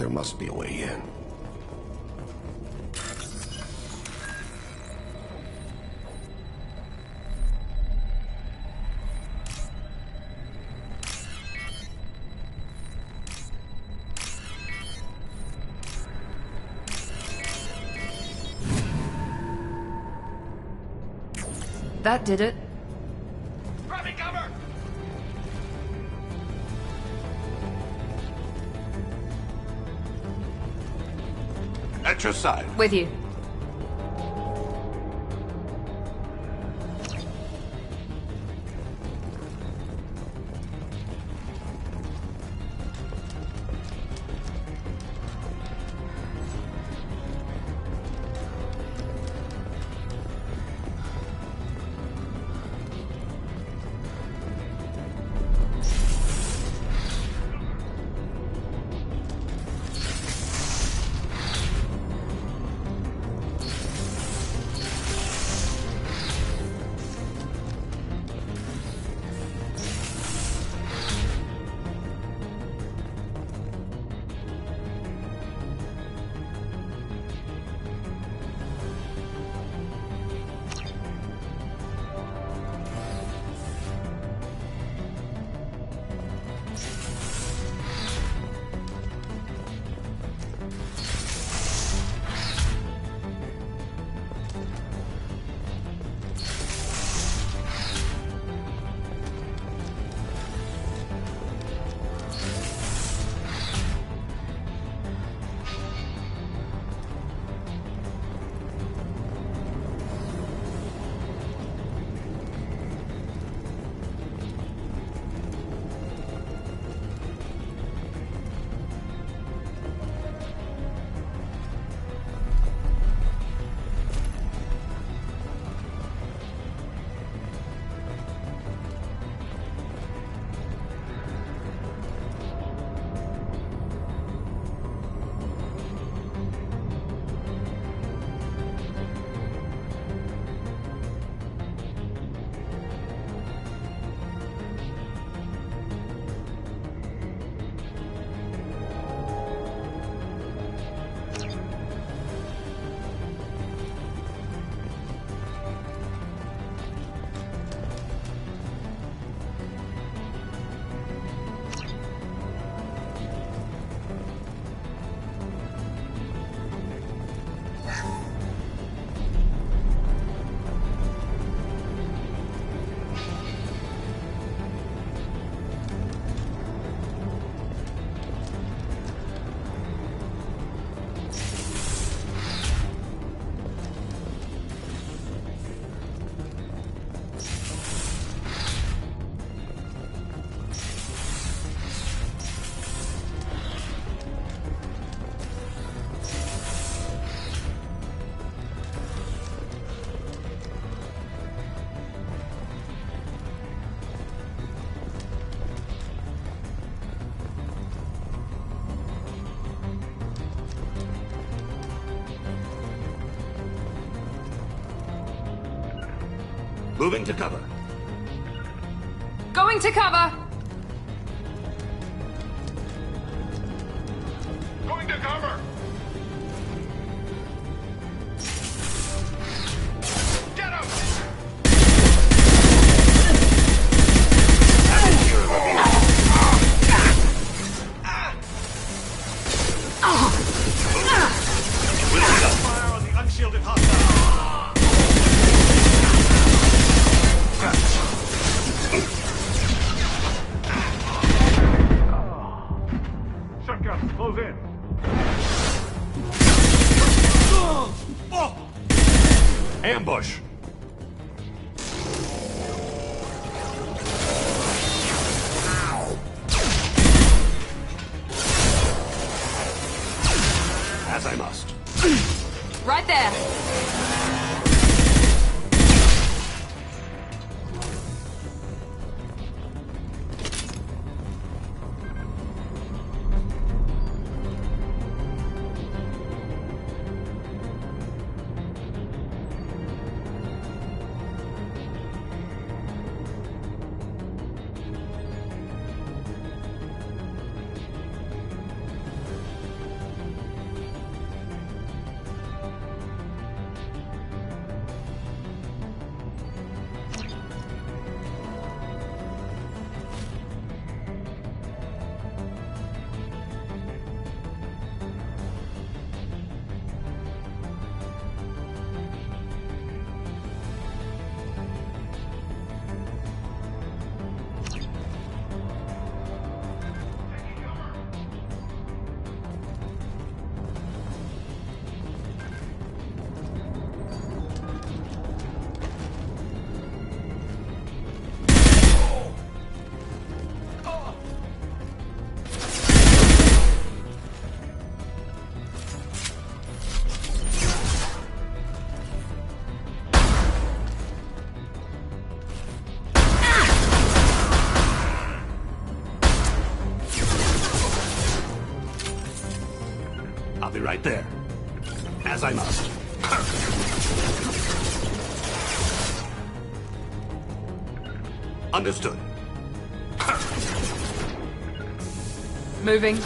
There must be a way in. That did it. Grabbing cover! At your side. With you. Moving to cover. Going to cover! Going to cover! Get him! Fire on the unshielded hostile. Shotgun, close in. Ambush. As I must. Right there! I'll be right there. As I must. Understood. Moving.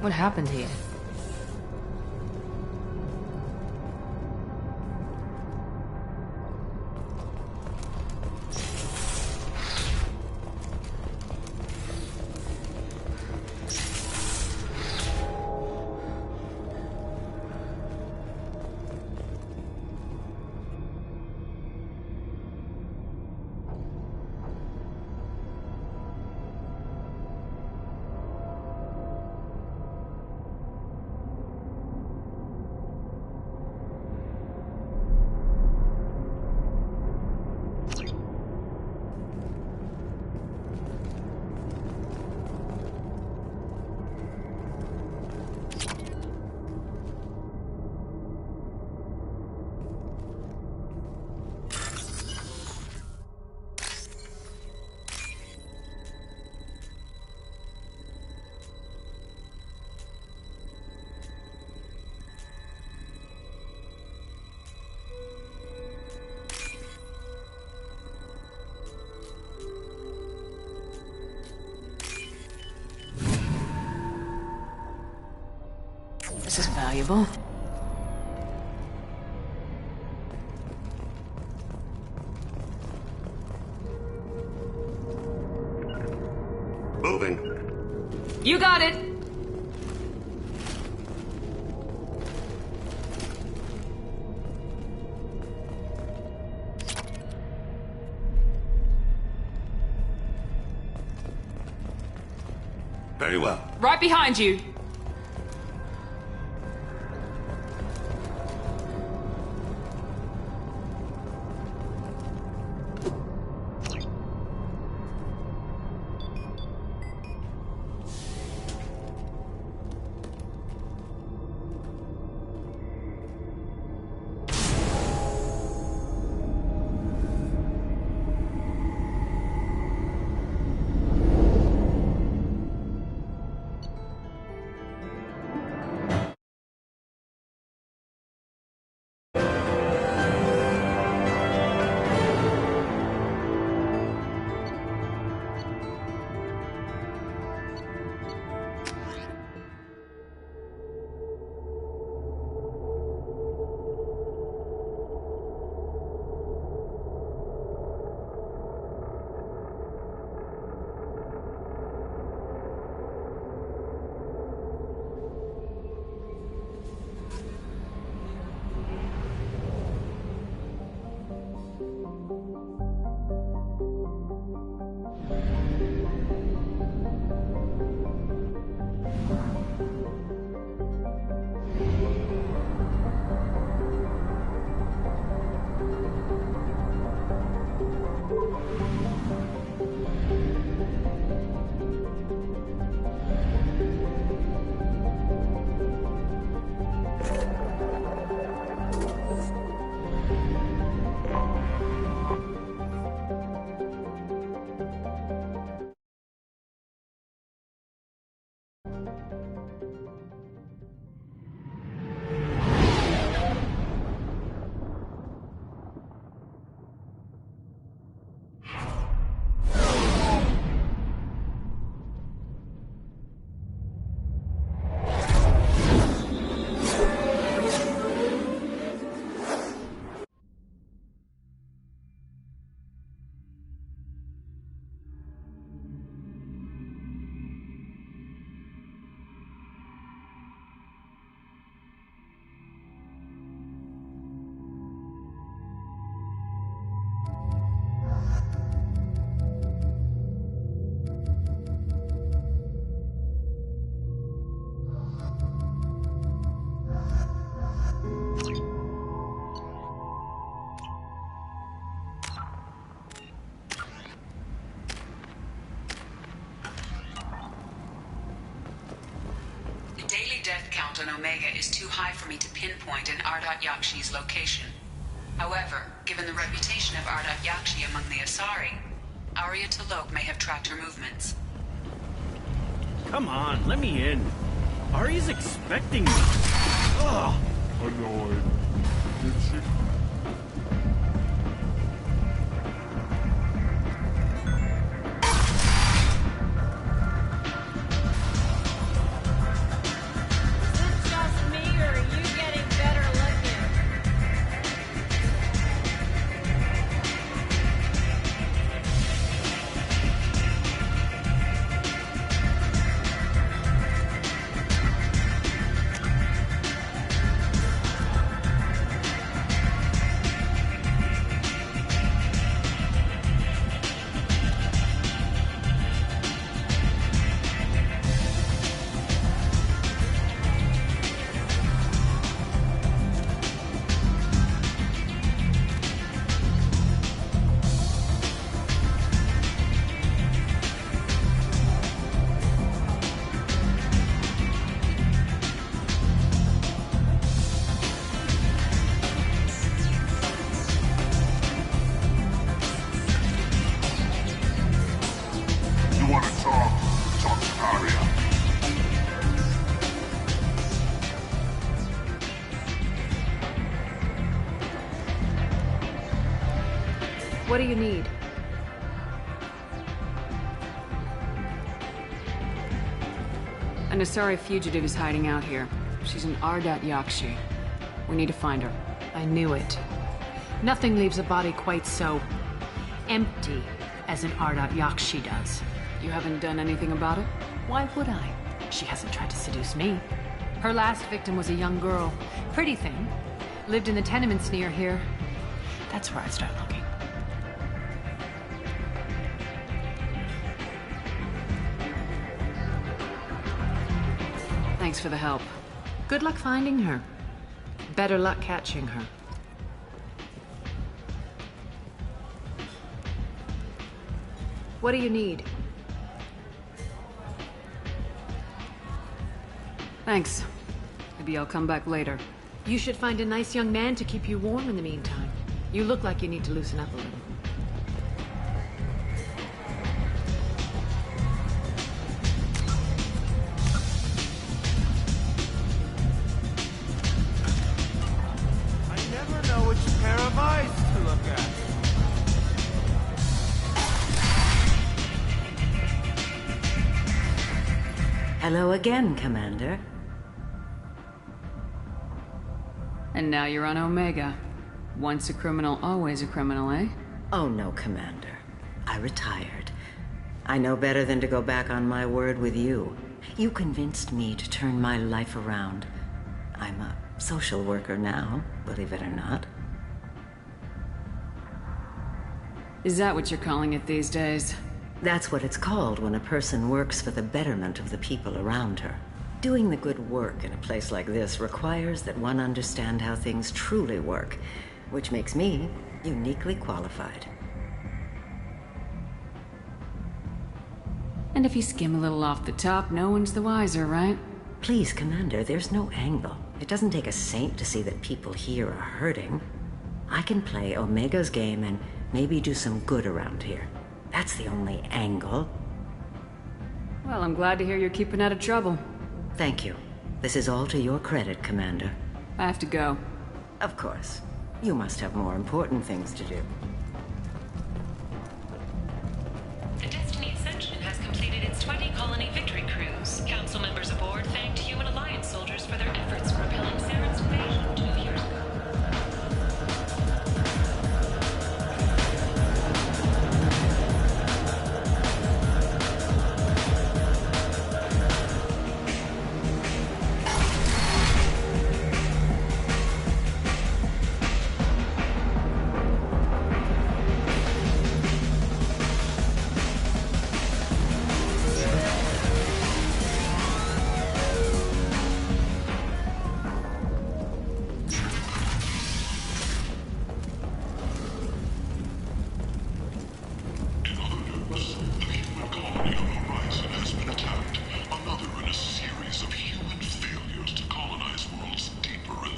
What happened here? This is valuable. Moving. You got it! Very well. Right behind you! The daily death count on Omega is too high for me to pinpoint an Ardat Yakshi's location. However, given the reputation of Ardat Yakshi among the Asari, Arya T'Loak may have tracked her movements. Come on, let me in. Arya's expecting me. Ugh. Annoyed. Did she? Is it just me, or are you getting better looking? You want to talk? Talk to Arya. What do you need? An Asari fugitive is hiding out here. She's an Ardat Yakshi. We need to find her. I knew it. Nothing leaves a body quite so empty as an Ardat Yakshi does. You haven't done anything about it? Why would I? She hasn't tried to seduce me. Her last victim was a young girl. Pretty thing. Lived in the tenements near here. That's where I'd start looking. Thanks for the help. Good luck finding her. Better luck catching her. What do you need? Thanks. Maybe I'll come back later. You should find a nice young man to keep you warm in the meantime. You look like you need to loosen up a little. I never know which pair of eyes to look at. Hello again, Commander. And now you're on Omega. Once a criminal, always a criminal, eh? Oh no, Commander. I retired. I know better than to go back on my word with you. You convinced me to turn my life around. I'm a social worker now, believe it or not. Is that what you're calling it these days? That's what it's called when a person works for the betterment of the people around her. Doing the good work in a place like this requires that one understand how things truly work, which makes me uniquely qualified. And if you skim a little off the top, no one's the wiser, right? Please, Commander, there's no angle. It doesn't take a saint to see that people here are hurting. I can play Omega's game and maybe do some good around here. That's the only angle. Well, I'm glad to hear you're keeping out of trouble. Thank you. This is all to your credit, Commander. I have to go. Of course. You must have more important things to do. The Destiny Ascension has completed its 20-colony victory cruise. Council members aboard thanked Human Alliance soldiers for their efforts repelling Saren's invasion 2 years ago.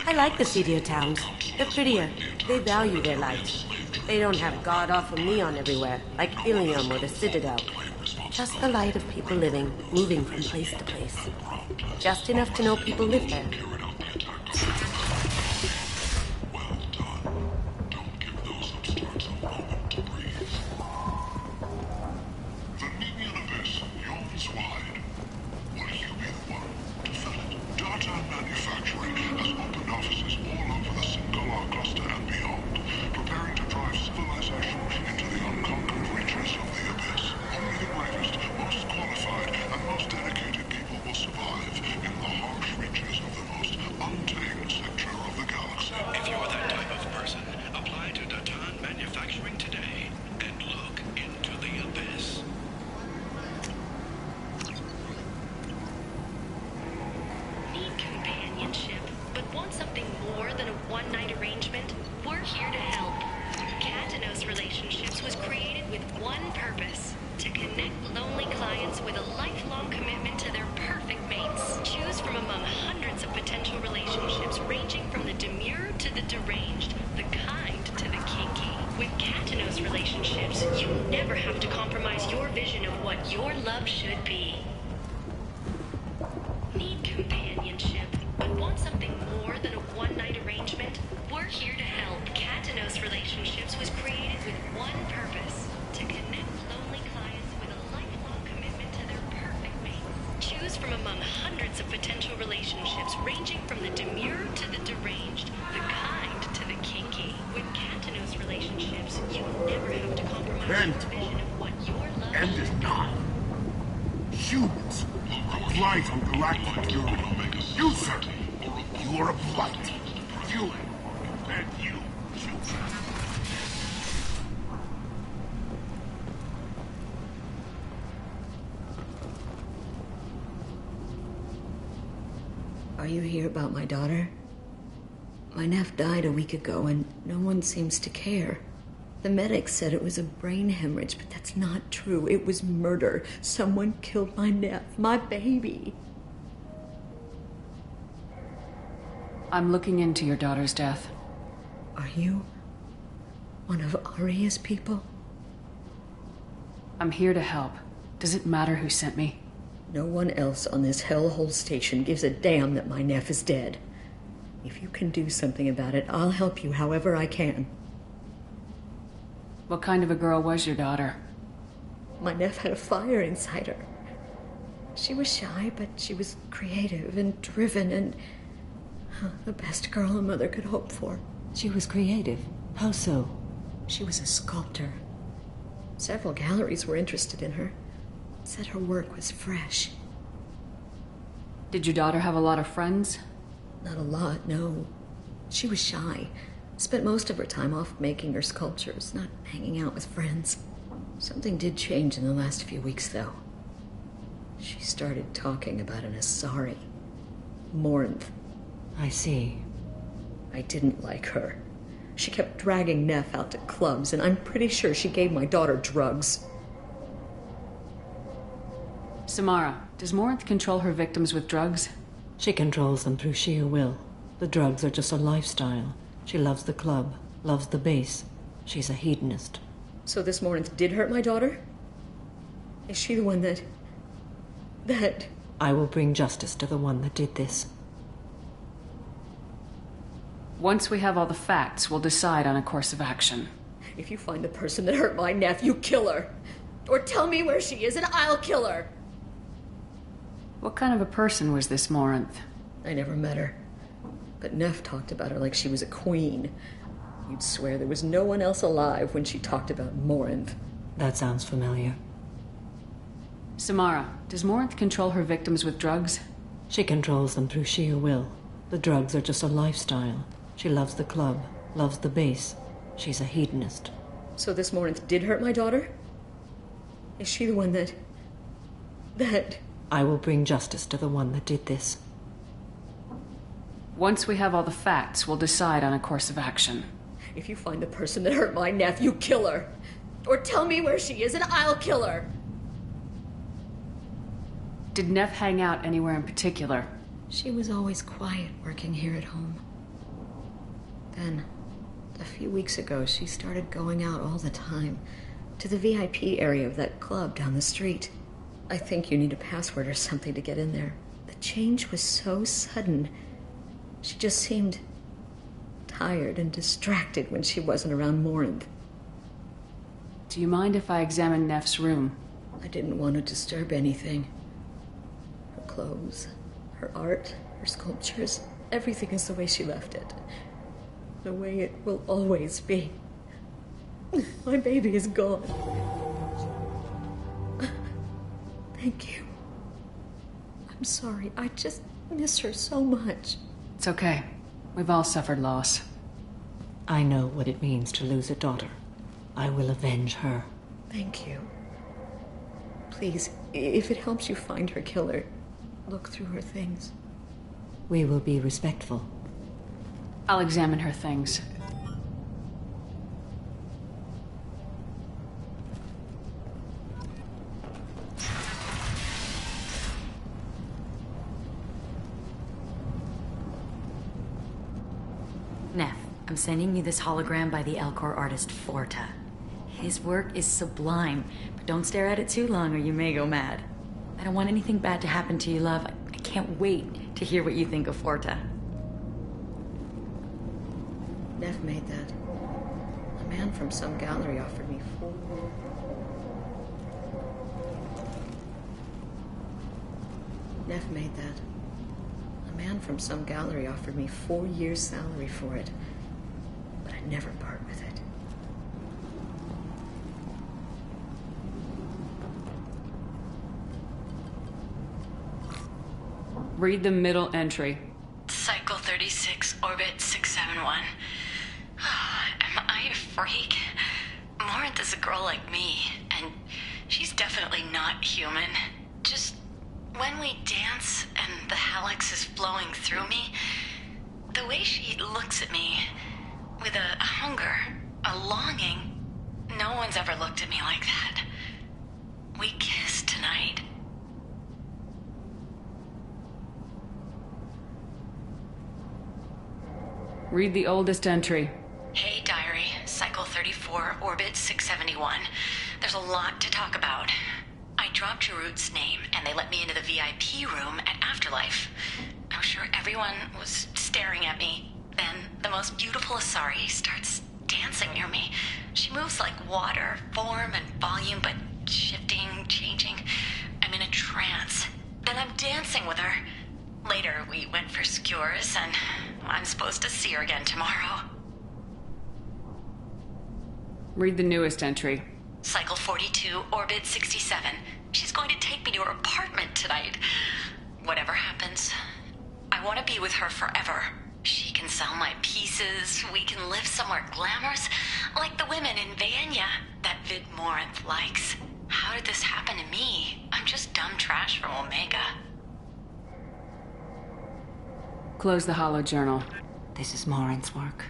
I like the seedier towns. They're prettier. They value their lives. They don't have god-awful neon everywhere, like Ilium or the Citadel. Just the light of people living, moving from place to place. Just enough to know people live there. Well done. Don't give those upstarts a moment to breathe. The Nemean Abyss yawns wide. Will you be the one to fill it? Data Manufacturing has opened offices all over the Singular cluster and beyond, preparing to drive civilization into the unconquered reaches of the Abyss. Only the bravest, most qualified, and most dedicated people will survive in the harsh reaches of the most untamed sector of the galaxy. If you're that type of person, apply to Datan Manufacturing today and look into the Abyss. Need companionship, but want something more than a one-night arrangement? We're here to help. Katanos Relationships was created with one purpose: to connect lonely clients with a lifelong commitment to their perfect mates. Choose from among hundreds of potential relationships ranging from the demure to the deranged, the kind to the kinky. With Katanos Relationships, you never have to compromise your vision of what your love should be. Need companionship, but want something more than a one-night arrangement? We're here to help. Katanos Relationships was created with one purpose: to connect lonely clients with a lifelong commitment to their perfect mates. Choose from among hundreds of potential relationships ranging from the demure to the deranged, the kind to the kinky. With Katanos Relationships, you never have to compromise your vision of what your love End should is be. not. Humans, a blight on galactic Europe. You, sir, you are a blight. You, and you, children. Are you here about my daughter? My nephew died a week ago and no one seems to care. The medics said it was a brain hemorrhage, but that's not true. It was murder. Someone killed my nephew, my baby. I'm looking into your daughter's death. Are you one of Aria's people? I'm here to help. Does it matter who sent me? No one else on this hellhole station gives a damn that my nephew is dead. If you can do something about it, I'll help you however I can. What kind of a girl was your daughter? My nephew had a fire inside her. She was shy, but she was creative and driven and the best girl a mother could hope for. She was creative. How so? She was a sculptor. Several galleries were interested in her. Said her work was fresh. Did your daughter have a lot of friends? Not a lot, no. She was shy. Spent most of her time off making her sculptures, not hanging out with friends. Something did change in the last few weeks, though. She started talking about an Asari. Morinth. I see. I didn't like her. She kept dragging Neff out to clubs, and I'm pretty sure she gave my daughter drugs. Samara, does Morinth control her victims with drugs? She controls them through sheer will. The drugs are just a lifestyle. She loves the club, loves the base. She's a hedonist. So this Morinth did hurt my daughter? Is she the one that... that... I will bring justice to the one that did this. Once we have all the facts, we'll decide on a course of action. If you find the person that hurt my nephew, kill her. Or tell me where she is and I'll kill her. What kind of a person was this Morinth? I never met her. But Neff talked about her like she was a queen. You'd swear there was no one else alive when she talked about Morinth. That sounds familiar. Samara, does Morinth control her victims with drugs? She controls them through sheer will. The drugs are just a lifestyle. She loves the club, loves the base. She's a hedonist. So this Morinth did hurt my daughter? Is she the one that... I will bring justice to the one that did this. Once we have all the facts, we'll decide on a course of action. If you find the person that hurt my nephew, kill her. Or tell me where she is and I'll kill her. Did Neff hang out anywhere in particular? She was always quiet working here at home. Then, a few weeks ago, she started going out all the time to the VIP area of that club down the street. I think you need a password or something to get in there. The change was so sudden. She just seemed tired and distracted when she wasn't around Morinth. Do you mind if I examine Neff's room? I didn't want to disturb anything. Her clothes, her art, her sculptures, everything is the way she left it. The way it will always be. My baby is gone. Thank you. I'm sorry. I just miss her so much. It's okay. We've all suffered loss. I know what it means to lose a daughter. I will avenge her. Thank you. Please, if it helps you find her killer, look through her things. We will be respectful. I'll examine her things. Neff, I'm sending you this hologram by the Elcor artist Forta. His work is sublime, but don't stare at it too long or you may go mad. I don't want anything bad to happen to you, love. I can't wait to hear what you think of Forta. Neff made that. A man from some gallery offered me Neff made that. A man from some gallery offered me 4 years' salary for it, but I'd never part with it. Read the middle entry. Cycle 36, orbit 671. Am I a freak? Morinth is a girl like me, and she's definitely not human. Just when we dance and the hallex is flowing through me, the way she looks at me with a hunger, a longing, no one's ever looked at me like that. We kissed tonight. Read the oldest entry. Hey, diary. Cycle 34, orbit 671. There's a lot to talk about. I dropped Jarut's name, and they let me into the VIP room at Afterlife. I'm sure everyone was staring at me. Then the most beautiful Asari starts dancing near me. She moves like water, form and volume, but shifting, changing. I'm in a trance. Then I'm dancing with her. Later, we went for skewers, and I'm supposed to see her again tomorrow. Read the newest entry. Cycle 42, orbit 67. She's going to take me to her apartment tonight. Whatever happens, I want to be with her forever. She can sell my pieces. We can live somewhere glamorous, like the women in Vanya that Vid Morinth likes. How did this happen to me? I'm just dumb trash from Omega. Close the holo journal. This is Morinth's work.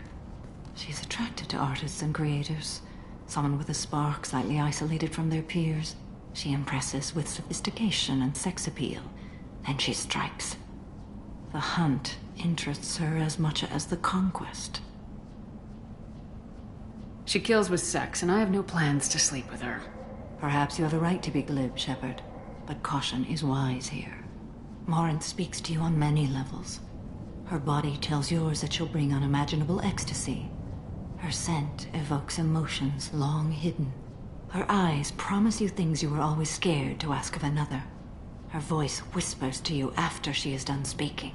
She's attracted to artists and creators. Someone with a spark, slightly isolated from their peers. She impresses with sophistication and sex appeal. Then she strikes. The hunt interests her as much as the conquest. She kills with sex, and I have no plans to sleep with her. Perhaps you have a right to be glib, Shepard. but caution is wise here. Morinth speaks to you on many levels. Her body tells yours that she'll bring unimaginable ecstasy. Her scent evokes emotions long hidden. Her eyes promise you things you were always scared to ask of another. Her voice whispers to you after she is done speaking.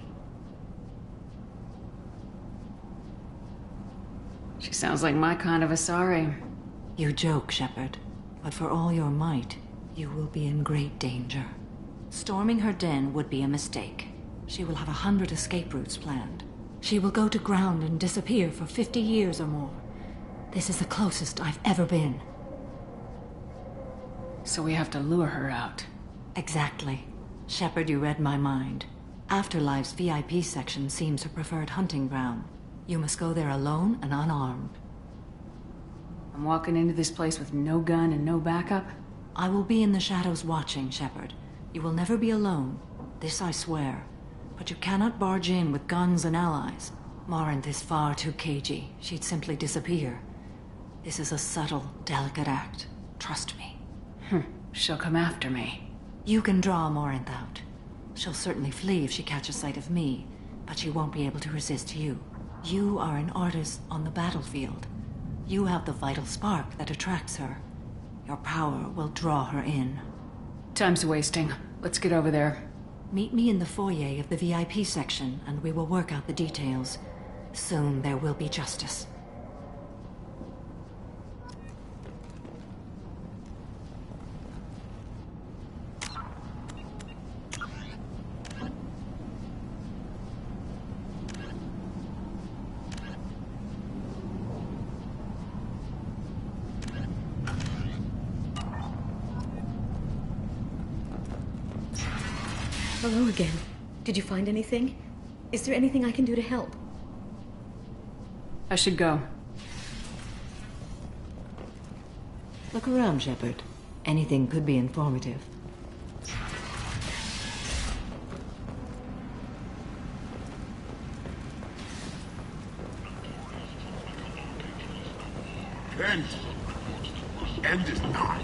She sounds like my kind of Asari. You joke, Shepard, but for all your might, you will be in great danger. Storming her den would be a mistake. She will have 100 escape routes planned. She will go to ground and disappear for 50 years or more. This is the closest I've ever been. So we have to lure her out. Exactly. Shepard, you read my mind. Afterlife's VIP section seems her preferred hunting ground. You must go there alone and unarmed. I'm walking into this place with no gun and no backup? I will be in the shadows watching, Shepard. You will never be alone. This I swear. But you cannot barge in with guns and allies. Morinth is far too cagey. She'd simply disappear. This is a subtle, delicate act. Trust me. She'll come after me. You can draw Morinth out. She'll certainly flee if she catches sight of me, but she won't be able to resist you. You are an artist on the battlefield. You have the vital spark that attracts her. Your power will draw her in. Time's wasting. Let's get over there. Meet me in the foyer of the VIP section, and we will work out the details. Soon there will be justice. Hello again. Did you find anything? Is there anything I can do to help? I should go. Look around, Shepard. Anything could be informative. End is nigh.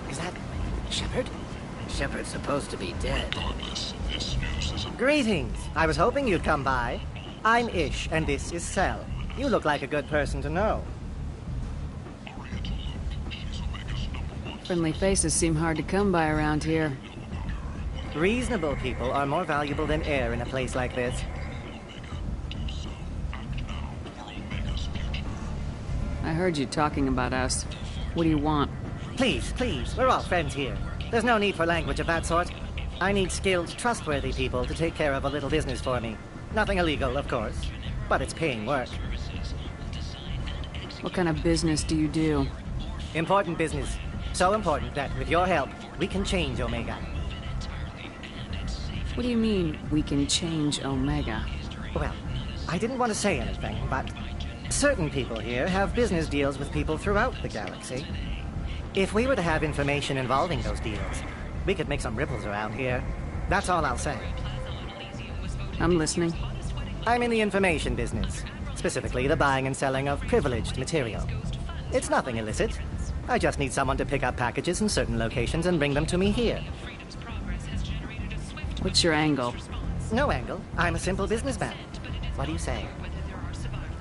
Is that Shepard? Shepard's supposed to be dead. Greetings. I was hoping you'd come by. I'm Ish, and this is Cell. You look like a good person to know. Friendly faces seem hard to come by around here. Reasonable people are more valuable than air in a place like this. I heard you talking about us. What do you want? Please, we're all friends here. There's no need for language of that sort. I need skilled, trustworthy people to take care of a little business for me. Nothing illegal, of course, but it's paying work. What kind of business do you do? Important business. So important that, with your help, we can change Omega. What do you mean, we can change Omega? Well, I didn't want to say anything, but certain people here have business deals with people throughout the galaxy. If we were to have information involving those deals, we could make some ripples around here. That's all I'll say. I'm listening. I'm in the information business, specifically the buying and selling of privileged material. It's nothing illicit. I just need someone to pick up packages in certain locations and bring them to me here. What's your angle? No angle. I'm a simple businessman. What do you say?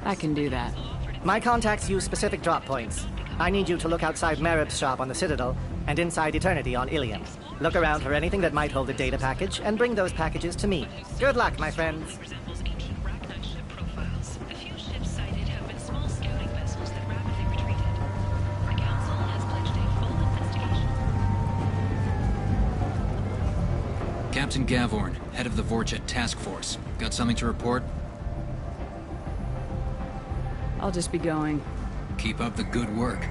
I can do that. My contacts use specific drop points. I need you to look outside Merib's shop on the Citadel and inside Eternity on Ilium. Look around for anything that might hold a data package and bring those packages to me. Good luck, my friends. Captain Gavorn, head of the Vorjet Task Force. Got something to report? I'll just be going. Keep up the good work.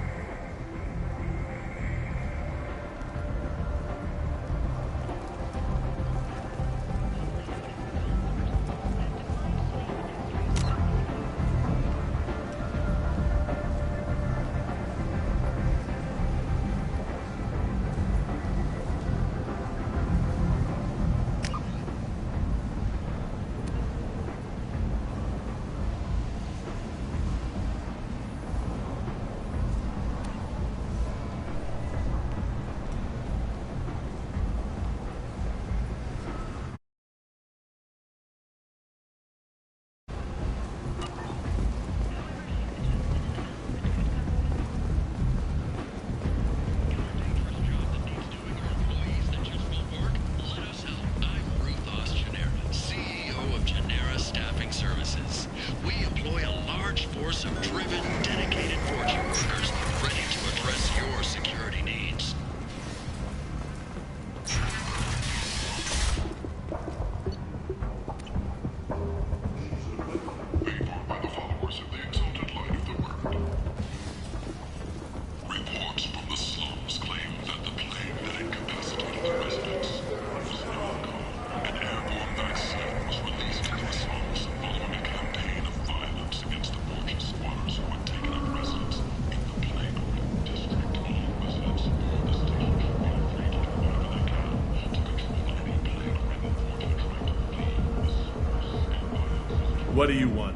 What do you want?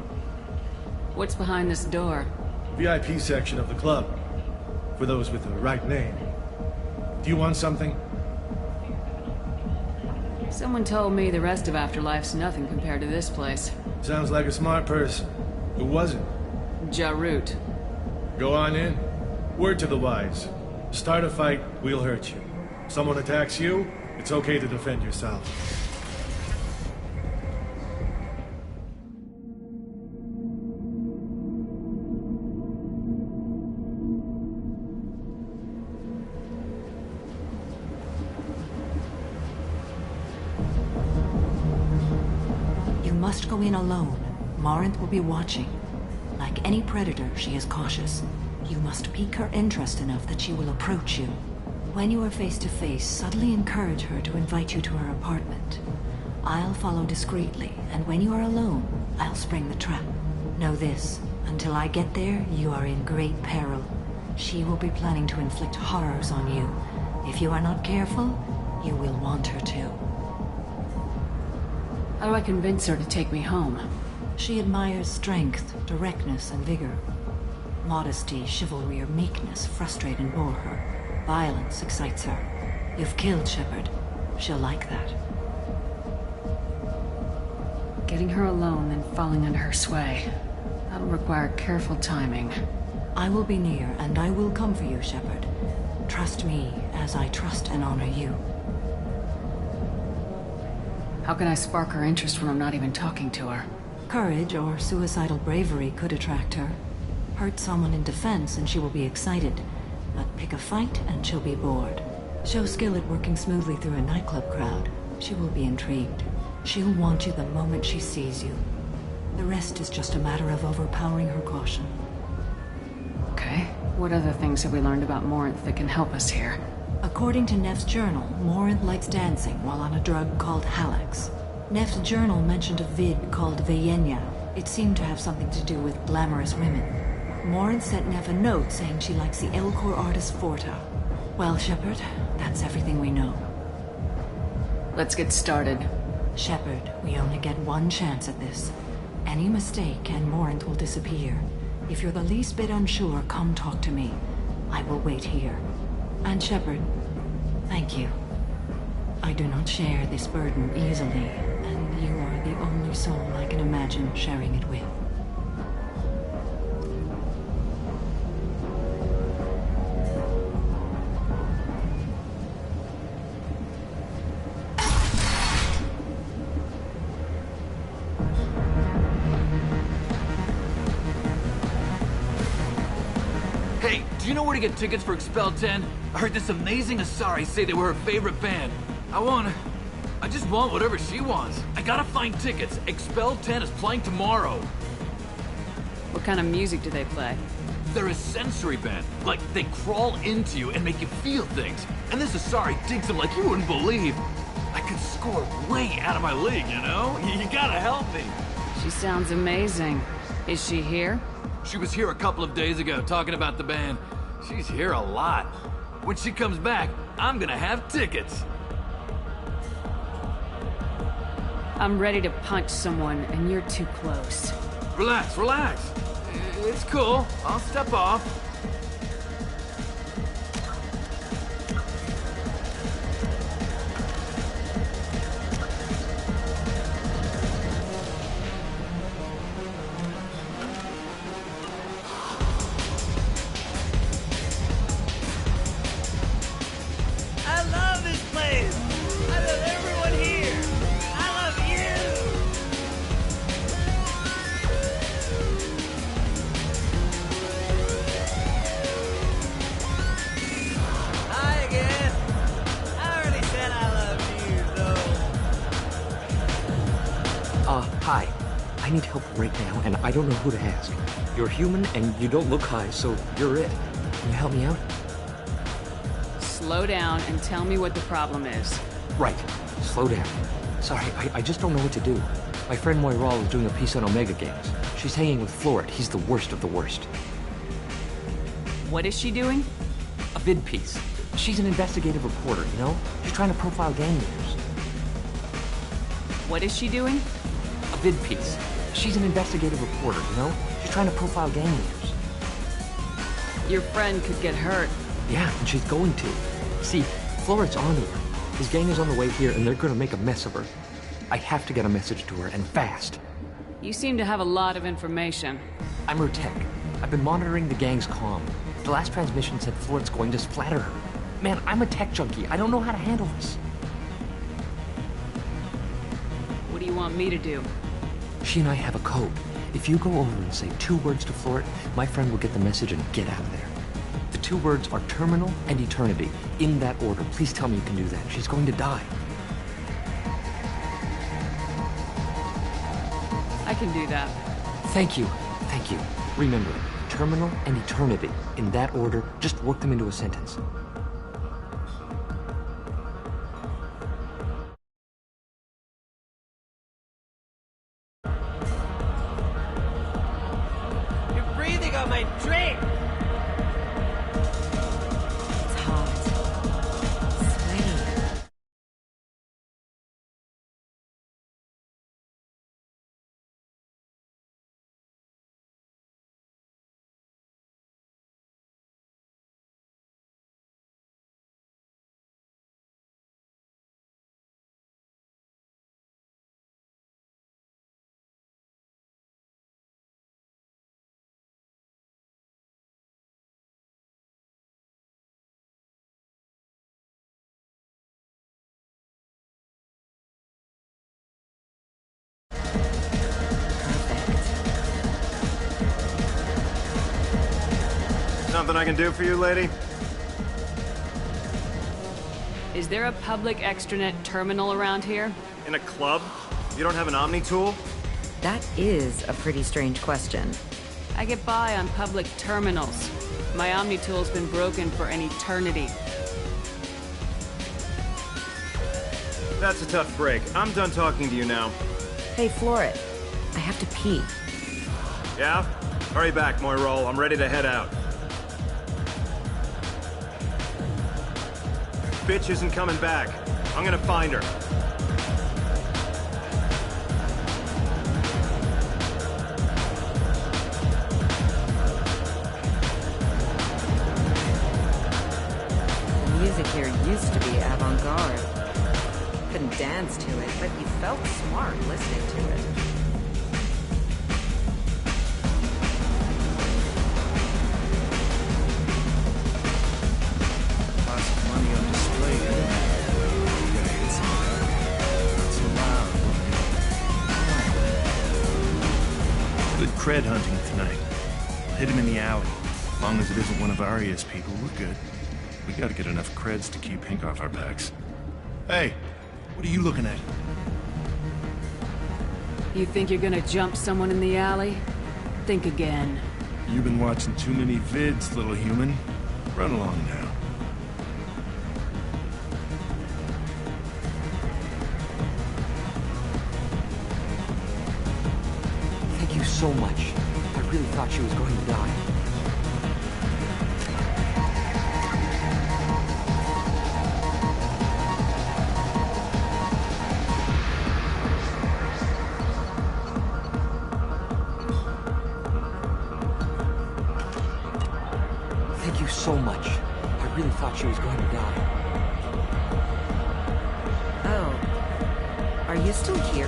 What's behind this door? VIP section of the club. For those with the right name. Do you want something? Someone told me the rest of Afterlife's nothing compared to this place. Sounds like a smart person. Who was it? Jarut. Go on in. Word to the wise. Start a fight, we'll hurt you. Someone attacks you, it's okay to defend yourself. You must go in alone. Morinth will be watching. Like any predator, she is cautious. You must pique her interest enough that she will approach you. When you are face to face, subtly encourage her to invite you to her apartment. I'll follow discreetly, and when you are alone, I'll spring the trap. Know this, until I get there, you are in great peril. She will be planning to inflict horrors on you. If you are not careful, you will want her to. How do I convince her to take me home? She admires strength, directness, and vigor. Modesty, chivalry, or meekness frustrate and bore her. Violence excites her. You've killed Shepard. She'll like that. Getting her alone, then falling under her sway. That'll require careful timing. I will be near, and I will come for you, Shepard. Trust me, as I trust and honor you. How can I spark her interest when I'm not even talking to her? Courage or suicidal bravery could attract her. Hurt someone in defense and she will be excited. But pick a fight and she'll be bored. Show skill at working smoothly through a nightclub crowd. She will be intrigued. She'll want you the moment she sees you. The rest is just a matter of overpowering her caution. Okay. What other things have we learned about Morinth that can help us here? According to Neff's journal, Morinth likes dancing while on a drug called Halax. Neff's journal mentioned a vid called Vayenya. It seemed to have something to do with glamorous women. Morinth sent Neff a note saying she likes the Elcor artist Forta. Well, Shepard, that's everything we know. Let's get started. Shepard, we only get one chance at this. Any mistake and Morinth will disappear. If you're the least bit unsure, come talk to me. I will wait here. And Shepard, thank you. I do not share this burden easily, and you are the only soul I can imagine sharing it with. Hey, do you know where to get tickets for Expel 10? I heard this amazing Asari say they were her favorite band. I just want whatever she wants. I gotta find tickets. Expel 10 is playing tomorrow. What kind of music do they play? They're a sensory band. Like, they crawl into you and make you feel things. And this Asari digs them like you wouldn't believe. I could score way out of my league, you know? You gotta help me. She sounds amazing. Is she here? She was here a couple of days ago talking about the band. She's here a lot. When she comes back, I'm gonna have tickets. I'm ready to punch someone, and you're too close. Relax, relax. It's cool. I'll step off. I love this place. I love everyone here. I love you. Hi again. I already said I love you, though. Hi. I need help right now, and I don't know who to ask. You're human, and you don't look high, so you're it. Can you help me out? Slow down and tell me what the problem is. Right. Slow down. Sorry, I just don't know what to do. My friend Moiral is doing a piece on Omega Games. She's hanging with Florid. He's the worst of the worst. What is she doing? A vid piece. She's an investigative reporter, you know? She's trying to profile gang leaders. What is she doing? A vid piece. She's an investigative reporter, you know? She's trying to profile gang leaders. Your friend could get hurt. Yeah, and she's going to. See, Floret's onto her. His gang is on the way here, and they're gonna make a mess of her. I have to get a message to her, and fast. You seem to have a lot of information. I'm her tech. I've been monitoring the gang's comm. The last transmission said Floret's going to splatter her. Man, I'm a tech junkie. I don't know how to handle this. What do you want me to do? She and I have a code. If you go over and say 2 words to Floret, my friend will get the message and get out of there. The 2 words are terminal and eternity. In that order. Please tell me you can do that. She's going to die. I can do that. Thank you. Thank you. Remember, terminal and eternity. In that order, just work them into a sentence. You're breathing on my drink! It's hot. Sweaty. Something I can do for you, lady? Is there a public extranet terminal around here? In a club? You don't have an Omni tool? That is a pretty strange question. I get by on public terminals. My Omni tool's been broken for an eternity. That's a tough break. I'm done talking to you now. Hey, Floret. I have to pee. Yeah? Hurry back, Moirol. I'm ready to head out. Bitch isn't coming back. I'm gonna find her. The music here used to be avant-garde. Couldn't dance to it, but you felt smart listening to it. Lots of money on display here. You gotta hit some of that. Not so loud. Good cred hunting tonight. We'll hit him in the alley. As long as it isn't one of Arya's people, we're good. We gotta get enough creds to keep Pink off our backs. Hey, what are you looking at? You think you're gonna jump someone in the alley? Think again. You've been watching too many vids, little human. Run along now. Thank you so much. I really thought she was going to die. Thank you so much. I really thought she was going to die. Oh. Are you still here?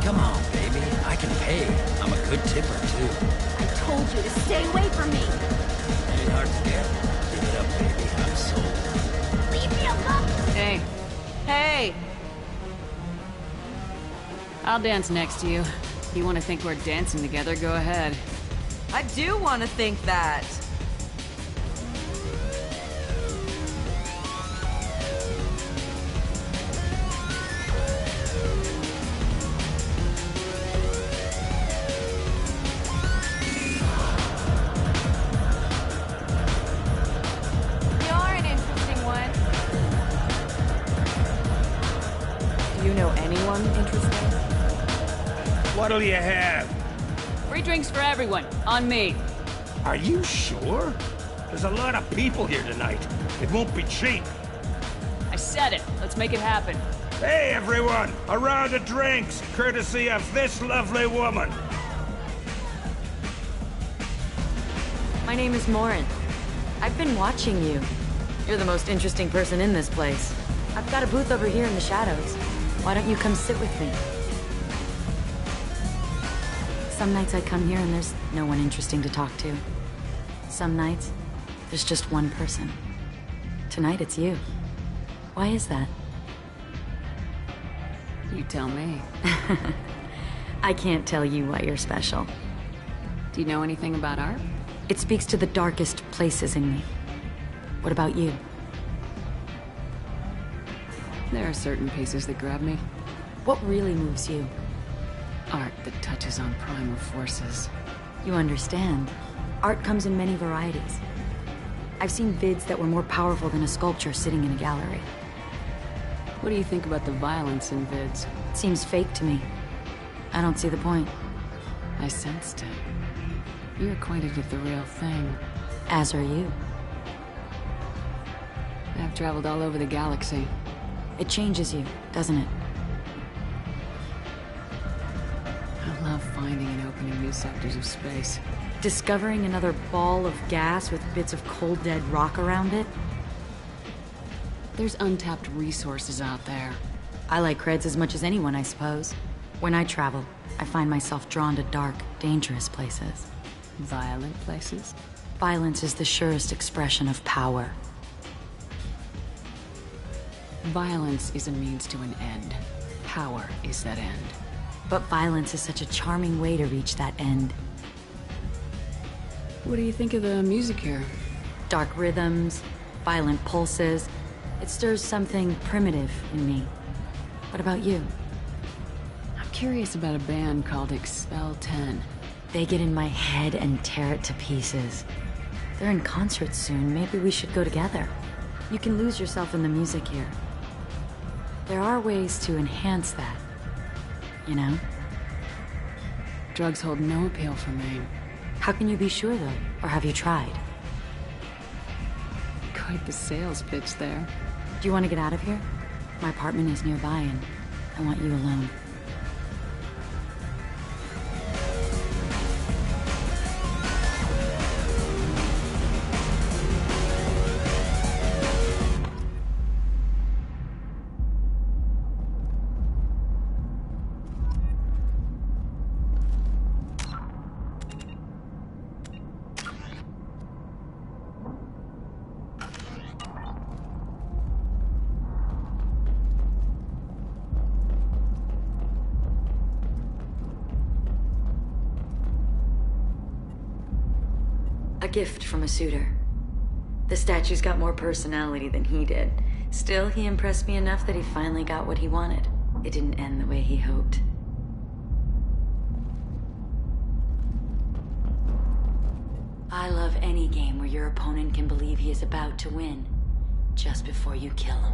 Come on, baby. I can pay. I'm a good tipper, too. I told you to stay away from me. Ain't hard to get. Give it up, baby. I'm sold. Leave me alone. Hey. Hey! I'll dance next to you. If you want to think we're dancing together, go ahead. I do want to think that. You're an interesting one. Do you know anyone interesting? What'll you have? Free drinks for everyone. On me. Are you sure? There's a lot of people here tonight. It won't be cheap. I said it. Let's make it happen. Hey, everyone! A round of drinks, courtesy of this lovely woman. My name is Morin. I've been watching you. You're the most interesting person in this place. I've got a booth over here in the shadows. Why don't you come sit with me? Some nights I come here and there's no one interesting to talk to. Some nights, there's just one person. Tonight it's you. Why is that? You tell me. I can't tell you why you're special. Do you know anything about art? It speaks to the darkest places in me. What about you? There are certain pieces that grab me. What really moves you? Art that touches on primal forces. You understand. Art comes in many varieties. I've seen vids that were more powerful than a sculpture sitting in a gallery. What do you think about the violence in vids? It seems fake to me. I don't see the point. I sensed it. You're acquainted with the real thing. As are you. I've traveled all over the galaxy. It changes you, doesn't it? I love finding and opening new sectors of space. Discovering another ball of gas with bits of cold dead rock around it? There's untapped resources out there. I like creds as much as anyone, I suppose. When I travel, I find myself drawn to dark, dangerous places. Violent places? Violence is the surest expression of power. Violence is a means to an end. Power is that end. But violence is such a charming way to reach that end. What do you think of the music here? Dark rhythms, violent pulses. It stirs something primitive in me. What about you? I'm curious about a band called Expel 10. They get in my head and tear it to pieces. They're in concert soon. Maybe we should go together. You can lose yourself in the music here. There are ways to enhance that, you know? Drugs hold no appeal for me. How can you be sure, though? Or have you tried? Quite the sales pitch there. Do you want to get out of here? My apartment is nearby and I want you alone. A gift from a suitor. The statue's got more personality than he did. Still, he impressed me enough that he finally got what he wanted. It didn't end the way he hoped. I love any game where your opponent can believe he is about to win, just before you kill him.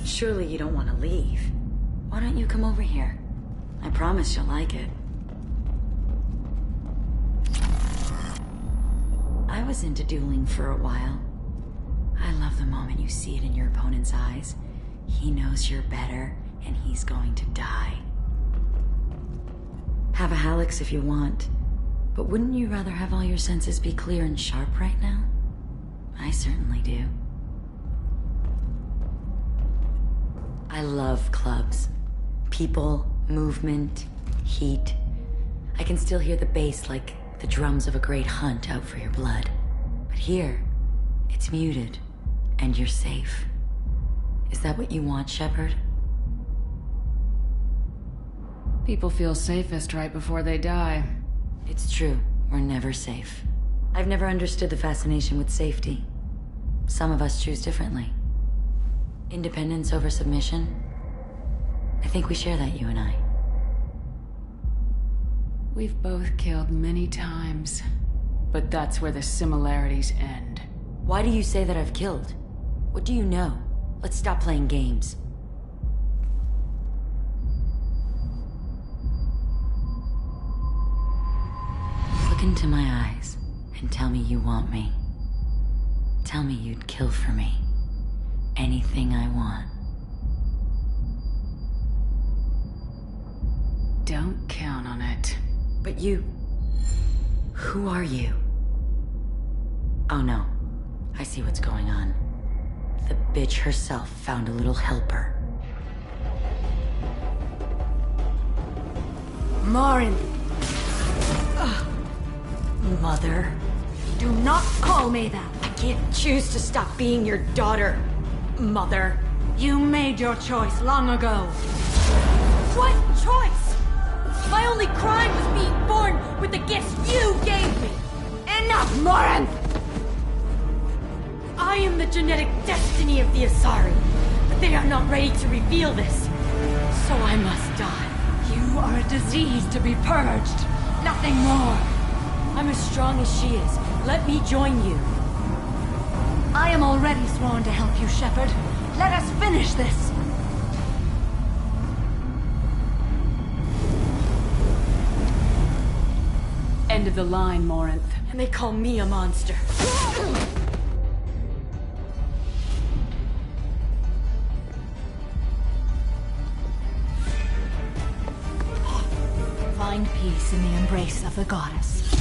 Surely you don't want to leave. Why don't you come over here? I promise you'll like it. I was into dueling for a while. I love the moment you see it in your opponent's eyes. He knows you're better, and he's going to die. Have a Hallex if you want, but wouldn't you rather have all your senses be clear and sharp right now? I certainly do. I love clubs. People, movement, heat. I can still hear the bass like the drums of a great hunt out for your blood. But here, it's muted, and you're safe. Is that what you want, Shepard? People feel safest right before they die. It's true. We're never safe. I've never understood the fascination with safety. Some of us choose differently. Independence over submission? I think we share that, you and I. We've both killed many times, but that's where the similarities end. Why do you say that I've killed? What do you know? Let's stop playing games. Look into my eyes and tell me you want me. Tell me you'd kill for me. Anything I want. Don't count on it. But you... Who are you? Oh no. I see what's going on. The bitch herself found a little helper. Marin! Mother. Do not call me that! I can't choose to stop being your daughter, Mother. You made your choice long ago. What choice? My only crime was being born with the gifts you gave me. Enough, Marin! I am the genetic destiny of the Asari, but they are not ready to reveal this. So I must die. You are a disease to be purged. Nothing more. I'm as strong as she is. Let me join you. I am already sworn to help you, Shepard. Let us finish this. End of the line, Morinth. And they call me a monster. Find peace in the embrace of the goddess.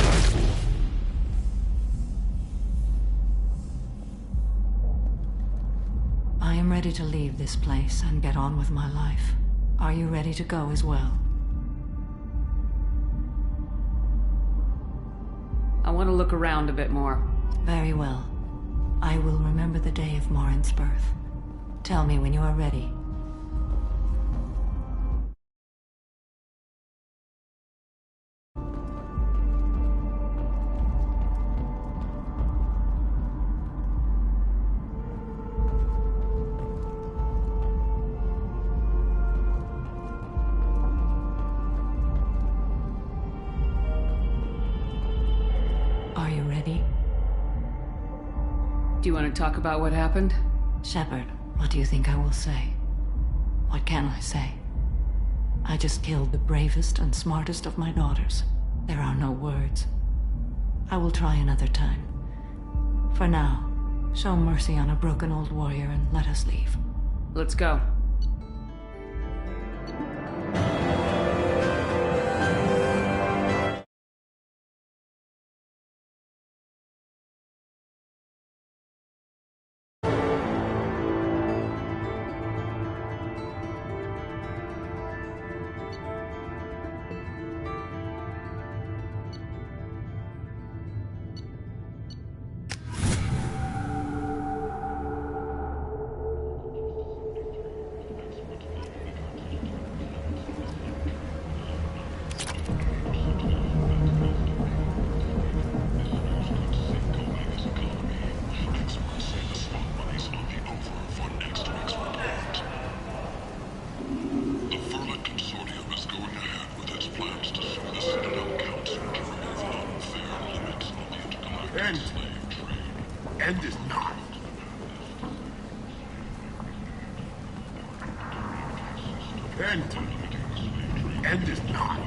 I am ready to leave this place and get on with my life. Are you ready to go as well? I want to look around a bit more. Very well. I will remember the day of Morin's birth. Tell me when you are ready. Are you ready? Do you want to talk about what happened? Shepard, what do you think I will say? What can I say? I just killed the bravest and smartest of my daughters. There are no words. I will try another time. For now, show mercy on a broken old warrior and let us leave. Let's go. End is not. End is not.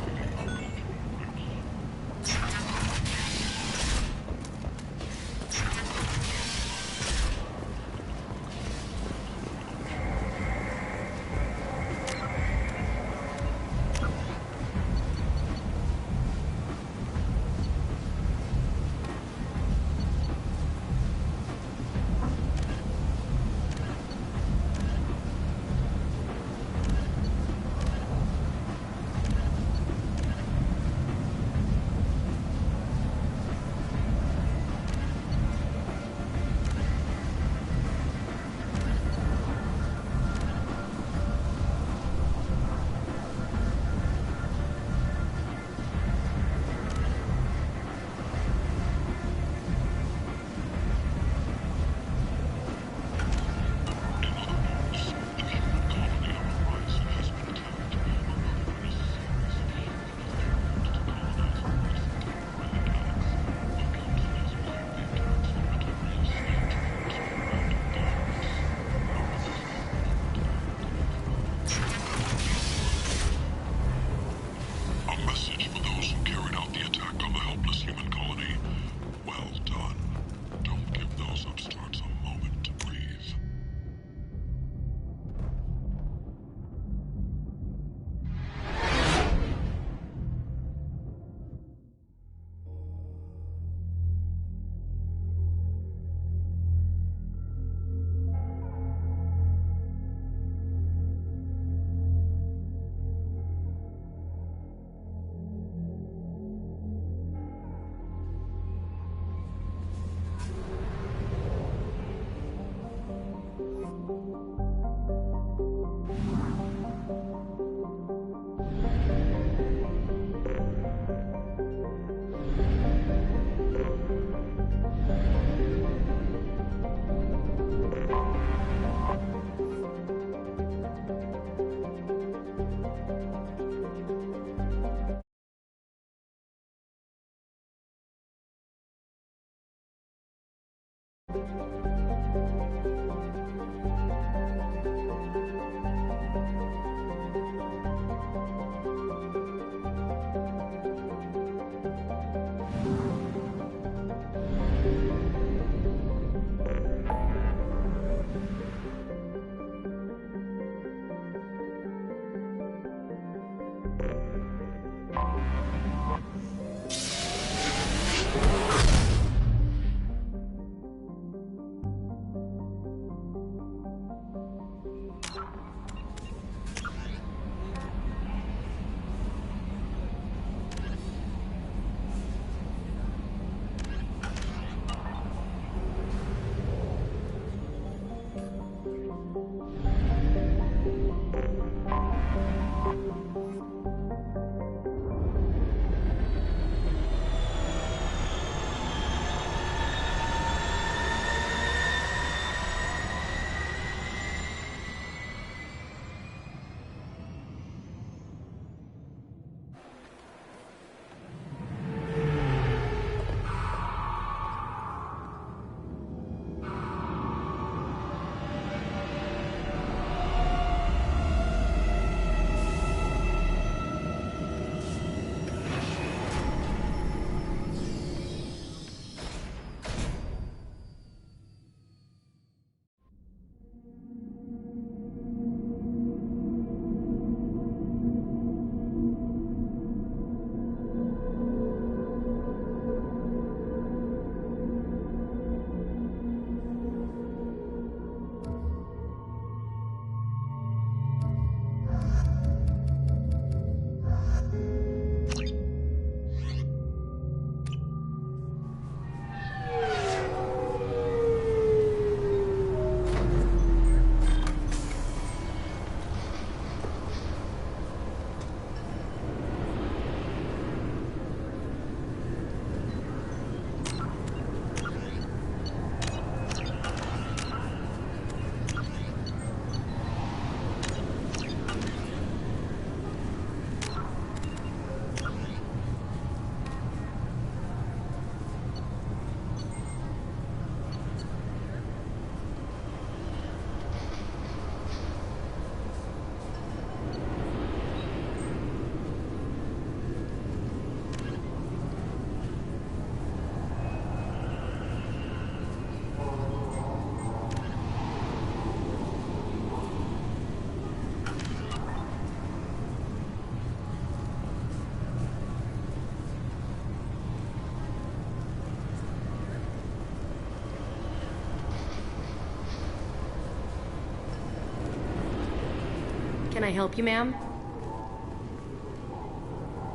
Can I help you, ma'am?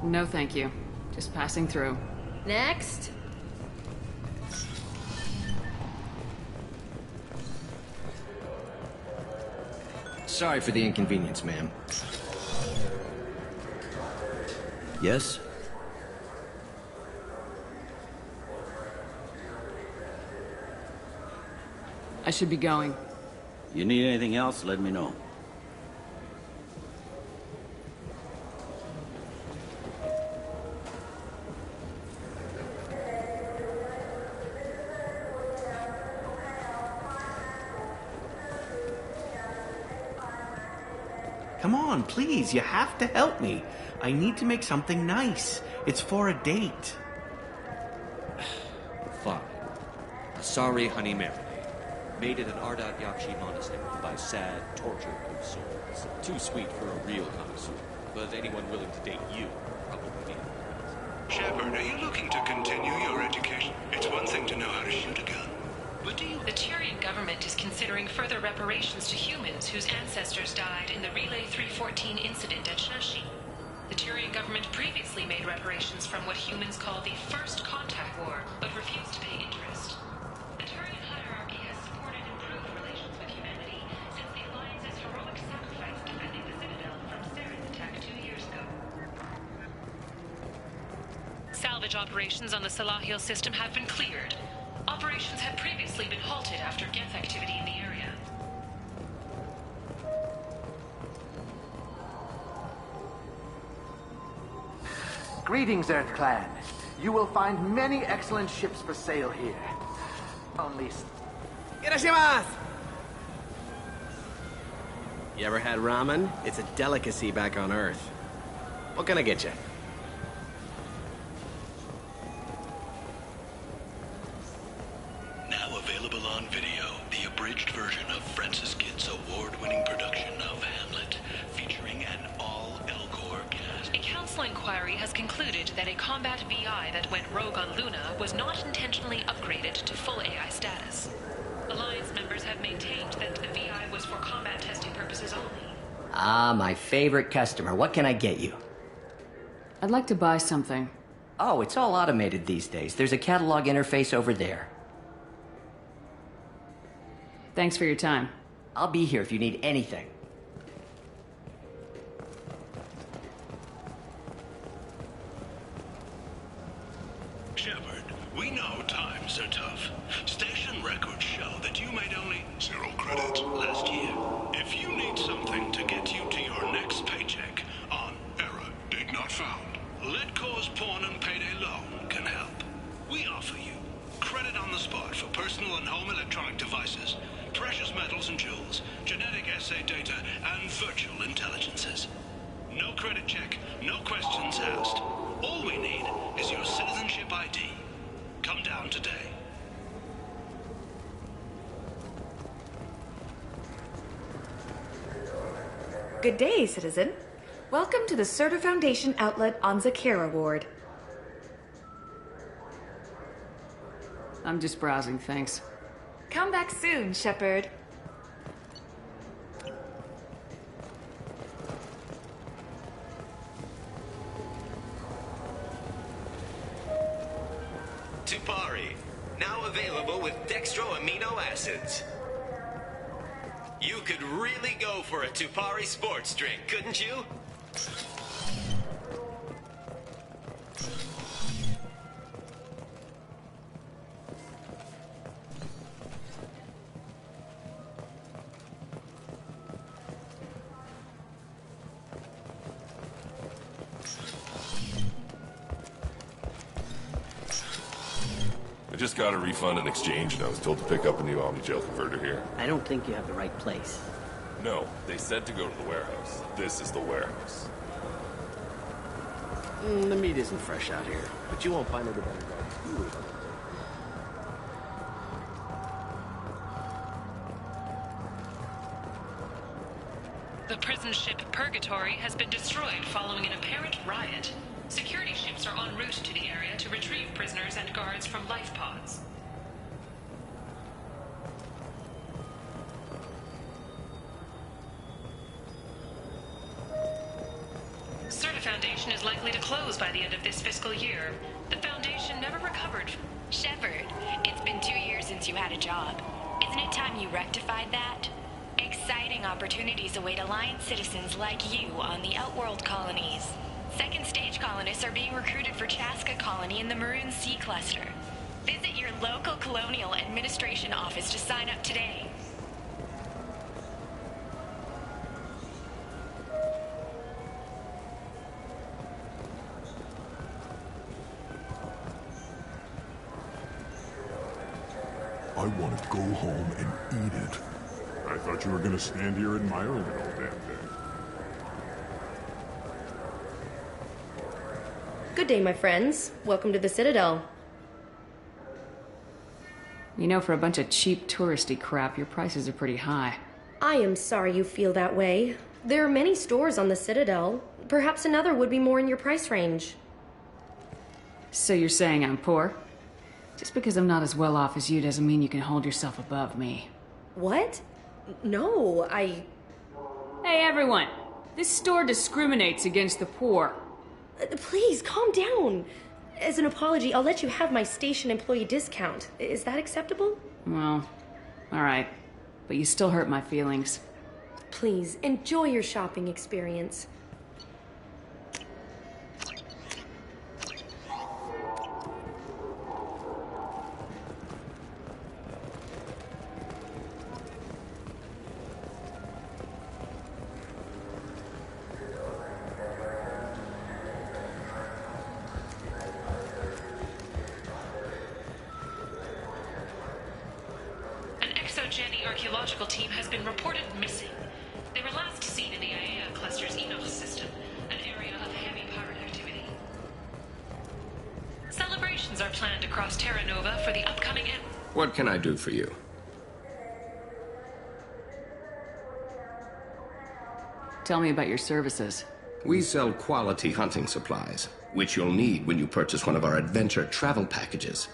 No, thank you. Just passing through. Next. Sorry for the inconvenience, ma'am. Yes? I should be going. You need anything else, let me know. Come on, please, you have to help me. I need to make something nice. It's for a date. Fine. A sorry honey marinade. Made at an Ardat Yakshi monastery by sad, tortured souls. Too sweet for a real connoisseur. But anyone willing to date you probably need it. Shepard, are you looking to continue your education? It's one thing to know how to shoot a gun. But do you... The Tyrian government is considering further reparations to humans whose ancestors died in the Relay 314 incident at Shashi. The Tyrian government previously made reparations from what humans call the First Contact War, but refused to pay interest. The Tyrian hierarchy has supported improved relations with humanity since the Alliance's heroic sacrifice defending the Citadel from Saren's attack 2 years ago. Salvage operations on the Salahil system have been cleared. Operations had previously been halted after Geth activity in the area. Greetings, Earth Clan. You will find many excellent ships for sale here. Only Irashimasu! You ever had ramen? It's a delicacy back on Earth. What can I get you? Now available on video, the abridged version of Francis Kidd's award-winning production of Hamlet, featuring an all-Elcor cast. A council inquiry has concluded that a combat VI that went rogue on Luna was not intentionally upgraded to full AI status. Alliance members have maintained that the VI was for combat testing purposes only. Ah, my favorite customer. What can I get you? I'd like to buy something. Oh, it's all automated these days. There's a catalog interface over there. Thanks for your time. I'll be here if you need anything. Shepard, we know times are tough. Station records show that you made only 0 credits last year. If you need something to get you to your next paycheck on error, date not found, Let Cause Pawn and Payday Loan can help. We offer you credit on the spot for personal and home electronic devices, precious metals and jewels, genetic assay data, and virtual intelligences. No credit check, no questions asked. All we need is your citizenship ID. Come down today. Good day, citizen. Welcome to the Serta Foundation outlet on Zakera Ward. I'm just browsing, thanks. Come back soon, Shepard. Tupari, now available with dextro amino acids. You could really go for a Tupari sports drink, couldn't you? I just got a refund and exchange, and I was told to pick up a new Omni-Gel converter here. I don't think you have the right place. No, they said to go to the warehouse. This is the warehouse. The meat isn't fresh out here, but you won't find it a better place. The prison ship Purgatory has been destroyed following an apparent riot. Security ships are en route to the area to retrieve prisoners and guards from life pods. Serta Foundation is likely to close by the end of this fiscal year. The Foundation never recovered. Shepard, it's been 2 years since you had a job. Isn't it time you rectified that? Exciting opportunities await Alliance citizens like you on the Outworld colonies. Second stage colonists are being recruited for Chaska Colony in the Maroon Sea Cluster. Visit your local Colonial Administration office to sign up today. I want to go home and eat it. I thought you were going to stand here admiring it all damn day. Good day, my friends. Welcome to the Citadel. You know, for a bunch of cheap touristy crap, your prices are pretty high. I am sorry you feel that way. There are many stores on the Citadel. Perhaps another would be more in your price range. So you're saying I'm poor? Just because I'm not as well off as you doesn't mean you can hold yourself above me. What? No, I... Hey, everyone! This store discriminates against the poor. Please, calm down. As an apology, I'll let you have my station employee discount. Is that acceptable? Well, alright. But you still hurt my feelings. Please, enjoy your shopping experience. Jenny archaeological team has been reported missing. They were last seen in the Aea cluster's Enos system, an area of heavy pirate activity. Celebrations are planned across Terra Nova for the upcoming What can I do for you? Tell me about your services. We sell quality hunting supplies, which you'll need when you purchase one of our adventure travel packages.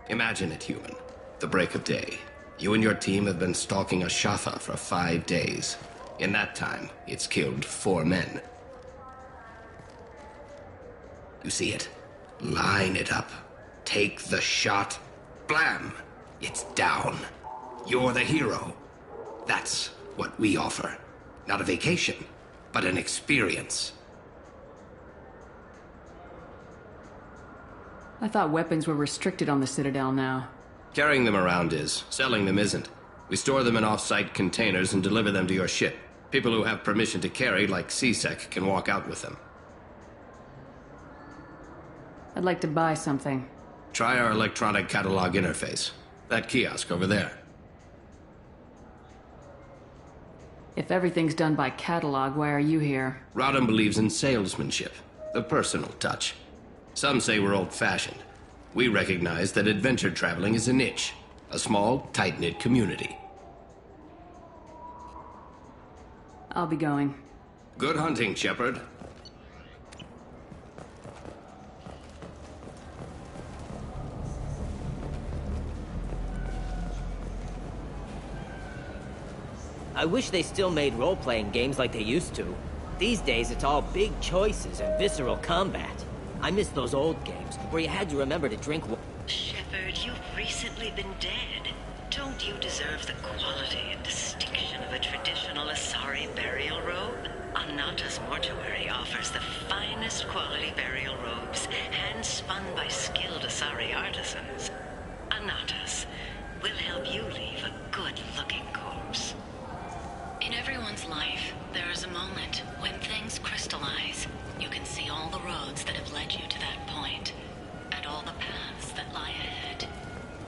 Imagine it, human. The break of day. You and your team have been stalking a Shafa for 5 days. In that time, it's killed 4 men. You see it? Line it up. Take the shot. Blam! It's down. You're the hero. That's what we offer. Not a vacation, but an experience. I thought weapons were restricted on the Citadel now. Carrying them around is. Selling them isn't. We store them in off-site containers and deliver them to your ship. People who have permission to carry, like CSEC, can walk out with them. I'd like to buy something. Try our electronic catalog interface. That kiosk over there. If everything's done by catalog, why are you here? Rodham believes in salesmanship, the personal touch. Some say we're old-fashioned. We recognize that adventure traveling is a niche, a small, tight-knit community. I'll be going. Good hunting, Shepard. I wish they still made role-playing games like they used to. These days, it's all big choices and visceral combat. I miss those old games, where you had to remember to drink Shepard, you've recently been dead. Don't you deserve the quality and distinction of a traditional Asari burial robe? Anata's mortuary offers the finest quality burial robes, hand-spun by skilled Asari artisans. Anata's will help you leave a good-looking corpse. In everyone's life, there is a moment when things crystallize. You can see all the roads that have led you to that point, and all the paths that lie ahead.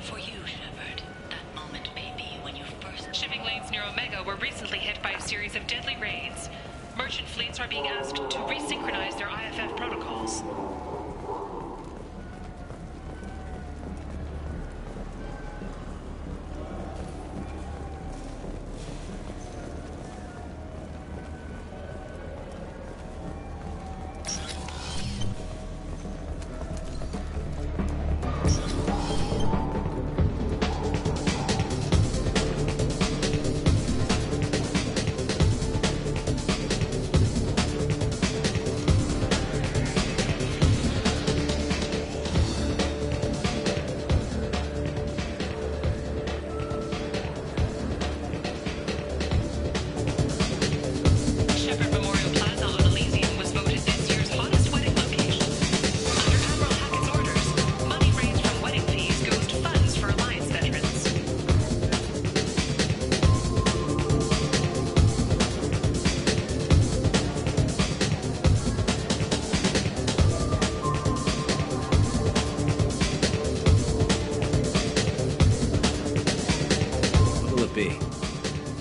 For you, Shepard, that moment may be when you first... Shipping lanes near Omega were recently hit by a series of deadly raids. Merchant fleets are being asked to resynchronize their IFF protocols.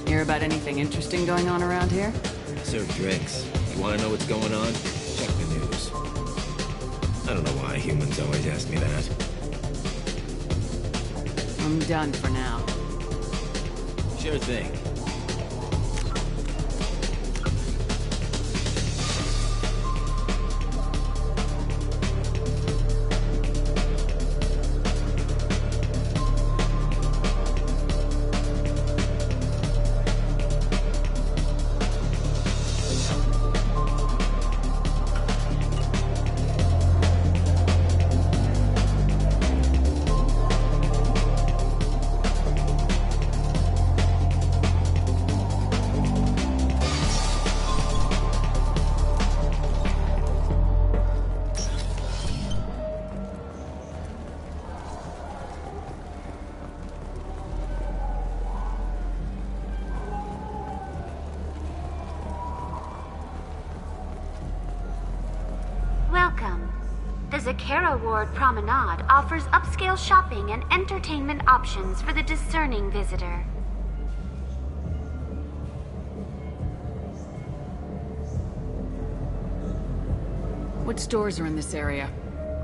Hear about anything interesting going on around here? Serve drinks. You want to know what's going on? Check the news. I don't know why humans always ask me that. I'm done for now. Sure thing. Welcome. The Zakera Ward Promenade offers upscale shopping and entertainment options for the discerning visitor. What stores are in this area?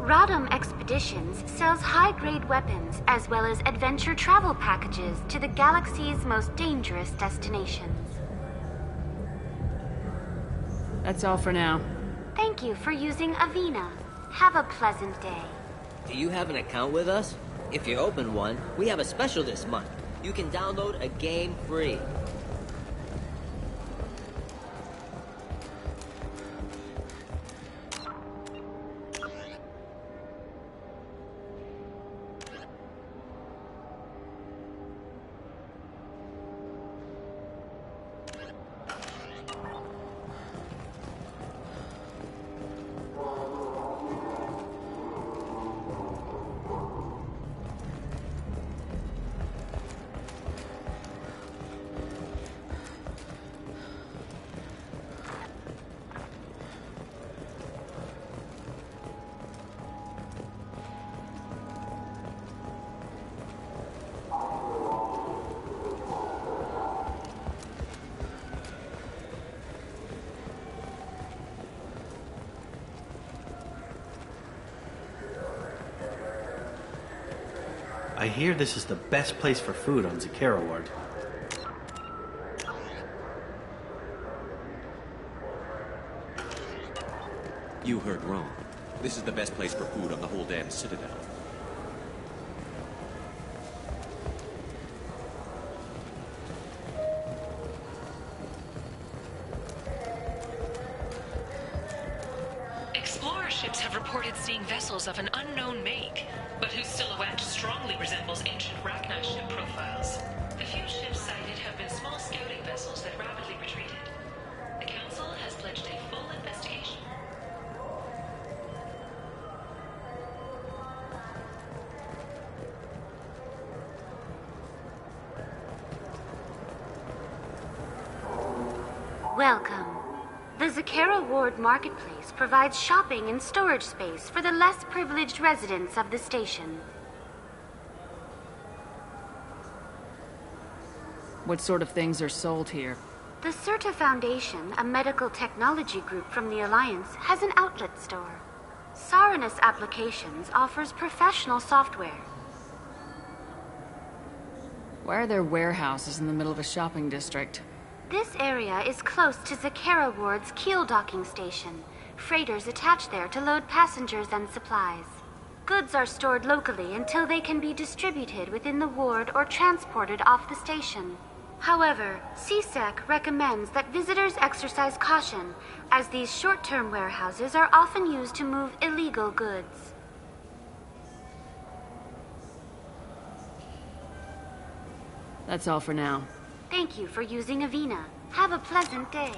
Rodham Expeditions sells high-grade weapons as well as adventure travel packages to the galaxy's most dangerous destinations. That's all for now. Thank you for using Avina. Have a pleasant day. Do you have an account with us? If you open one, we have a special this month. You can download a game free. I hear this is the best place for food on Zakera Ward. You heard wrong. This is the best place for food on the whole damn Citadel. Explorer ships have reported seeing vessels of an unknown make, but whose silhouette strongly resembles ancient Rachni ship profiles. The few ships sighted have been small scouting vessels that rapidly retreated. The Council has pledged a full investigation. Welcome. The Zakera Ward Marketplace provides shopping and storage space for the less privileged residents of the station. What sort of things are sold here? The Certa Foundation, a medical technology group from the Alliance, has an outlet store. Saranus Applications offers professional software. Why are there warehouses in the middle of a shopping district? This area is close to Zakera Ward's keel docking station. Freighters attach there to load passengers and supplies. Goods are stored locally until they can be distributed within the ward or transported off the station. However, CSEC recommends that visitors exercise caution, as these short-term warehouses are often used to move illegal goods. That's all for now. Thank you for using Avina. Have a pleasant day.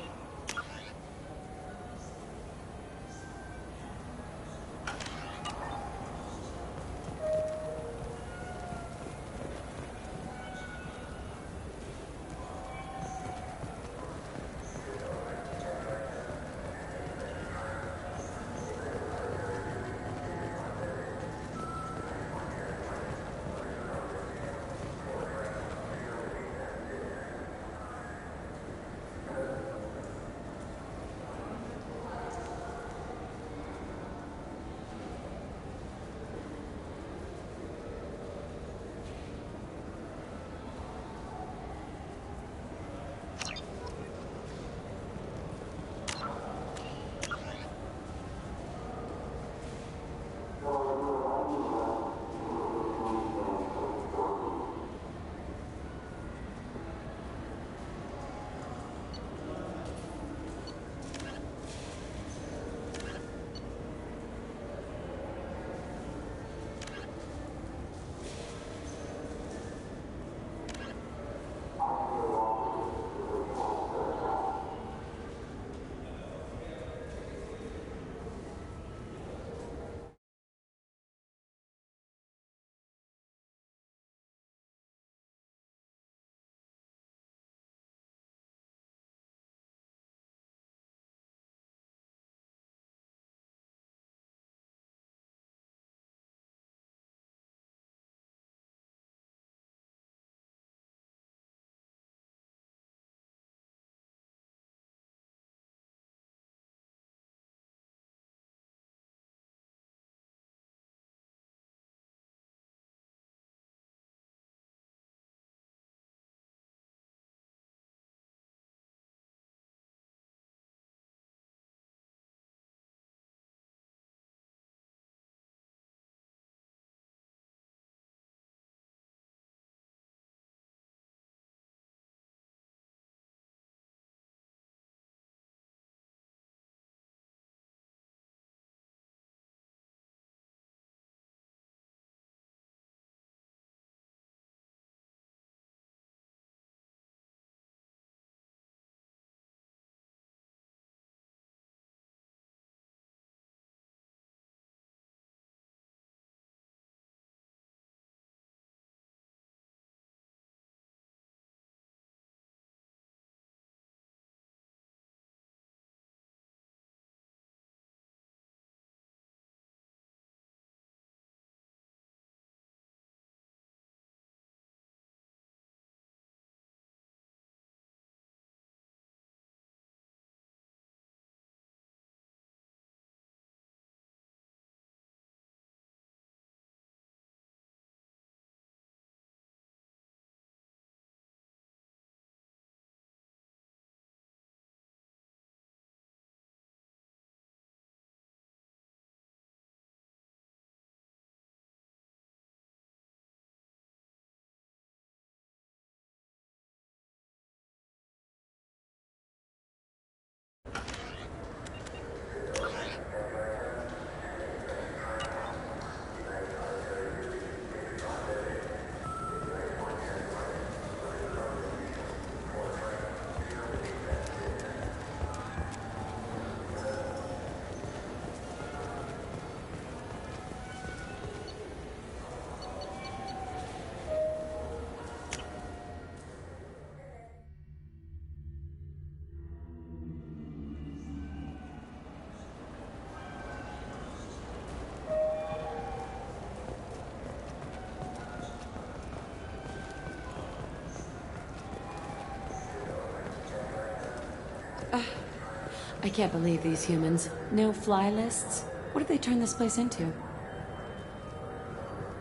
I can't believe these humans. No fly lists? What have they turned this place into?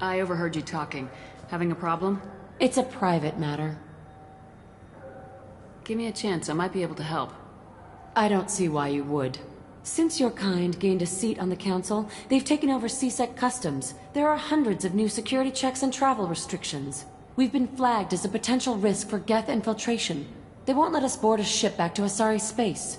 I overheard you talking. Having a problem? It's a private matter. Give me a chance, I might be able to help. I don't see why you would. Since your kind gained a seat on the council, they've taken over CSEC customs. There are hundreds of new security checks and travel restrictions. We've been flagged as a potential risk for Geth infiltration. They won't let us board a ship back to Asari space.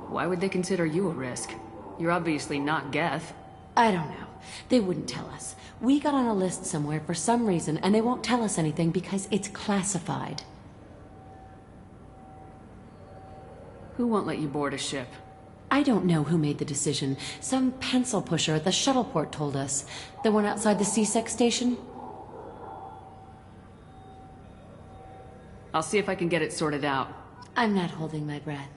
Why would they consider you a risk? You're obviously not Geth. I don't know. They wouldn't tell us. We got on a list somewhere for some reason, and they won't tell us anything because it's classified. Who won't let you board a ship? I don't know who made the decision. Some pencil pusher at the shuttle port told us. The one outside the CSEC station? I'll see if I can get it sorted out. I'm not holding my breath.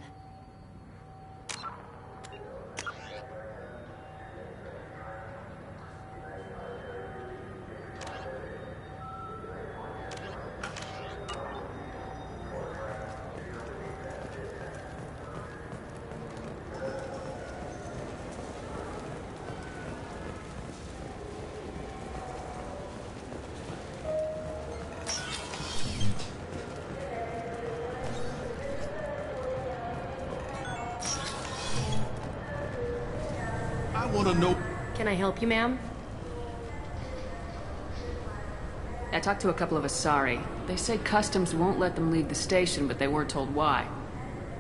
I want to know... Can I help you, ma'am? I talked to a couple of Asari. They say customs won't let them leave the station, but they weren't told why.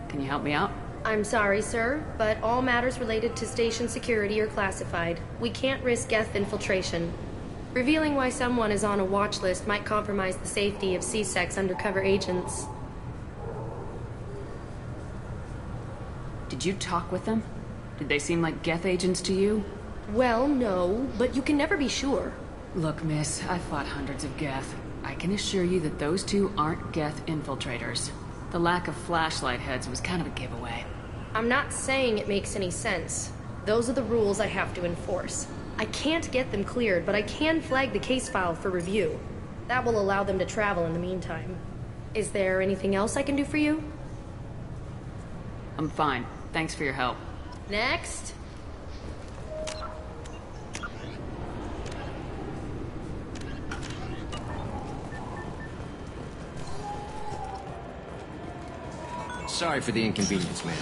Can you help me out? I'm sorry, sir, but all matters related to station security are classified. We can't risk Geth infiltration. Revealing why someone is on a watch list might compromise the safety of CSEC's undercover agents. Did you talk with them? Did they seem like Geth agents to you? Well, no, but you can never be sure. Look, miss, I've fought hundreds of Geth. I can assure you that those two aren't Geth infiltrators. The lack of flashlight heads was kind of a giveaway. I'm not saying it makes any sense. Those are the rules I have to enforce. I can't get them cleared, but I can flag the case file for review. That will allow them to travel in the meantime. Is there anything else I can do for you? I'm fine. Thanks for your help. Next. Sorry for the inconvenience, ma'am.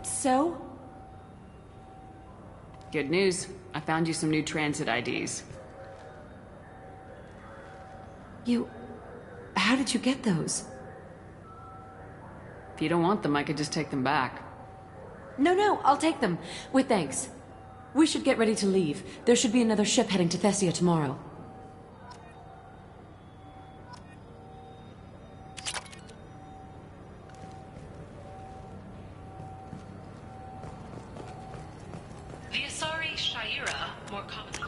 So? Good news. I found you some new transit IDs. How did you get those? If you don't want them, I could just take them back. No, I'll take them. With thanks. We should get ready to leave. There should be another ship heading to Thessia tomorrow. The Asari Shaira, more commonly...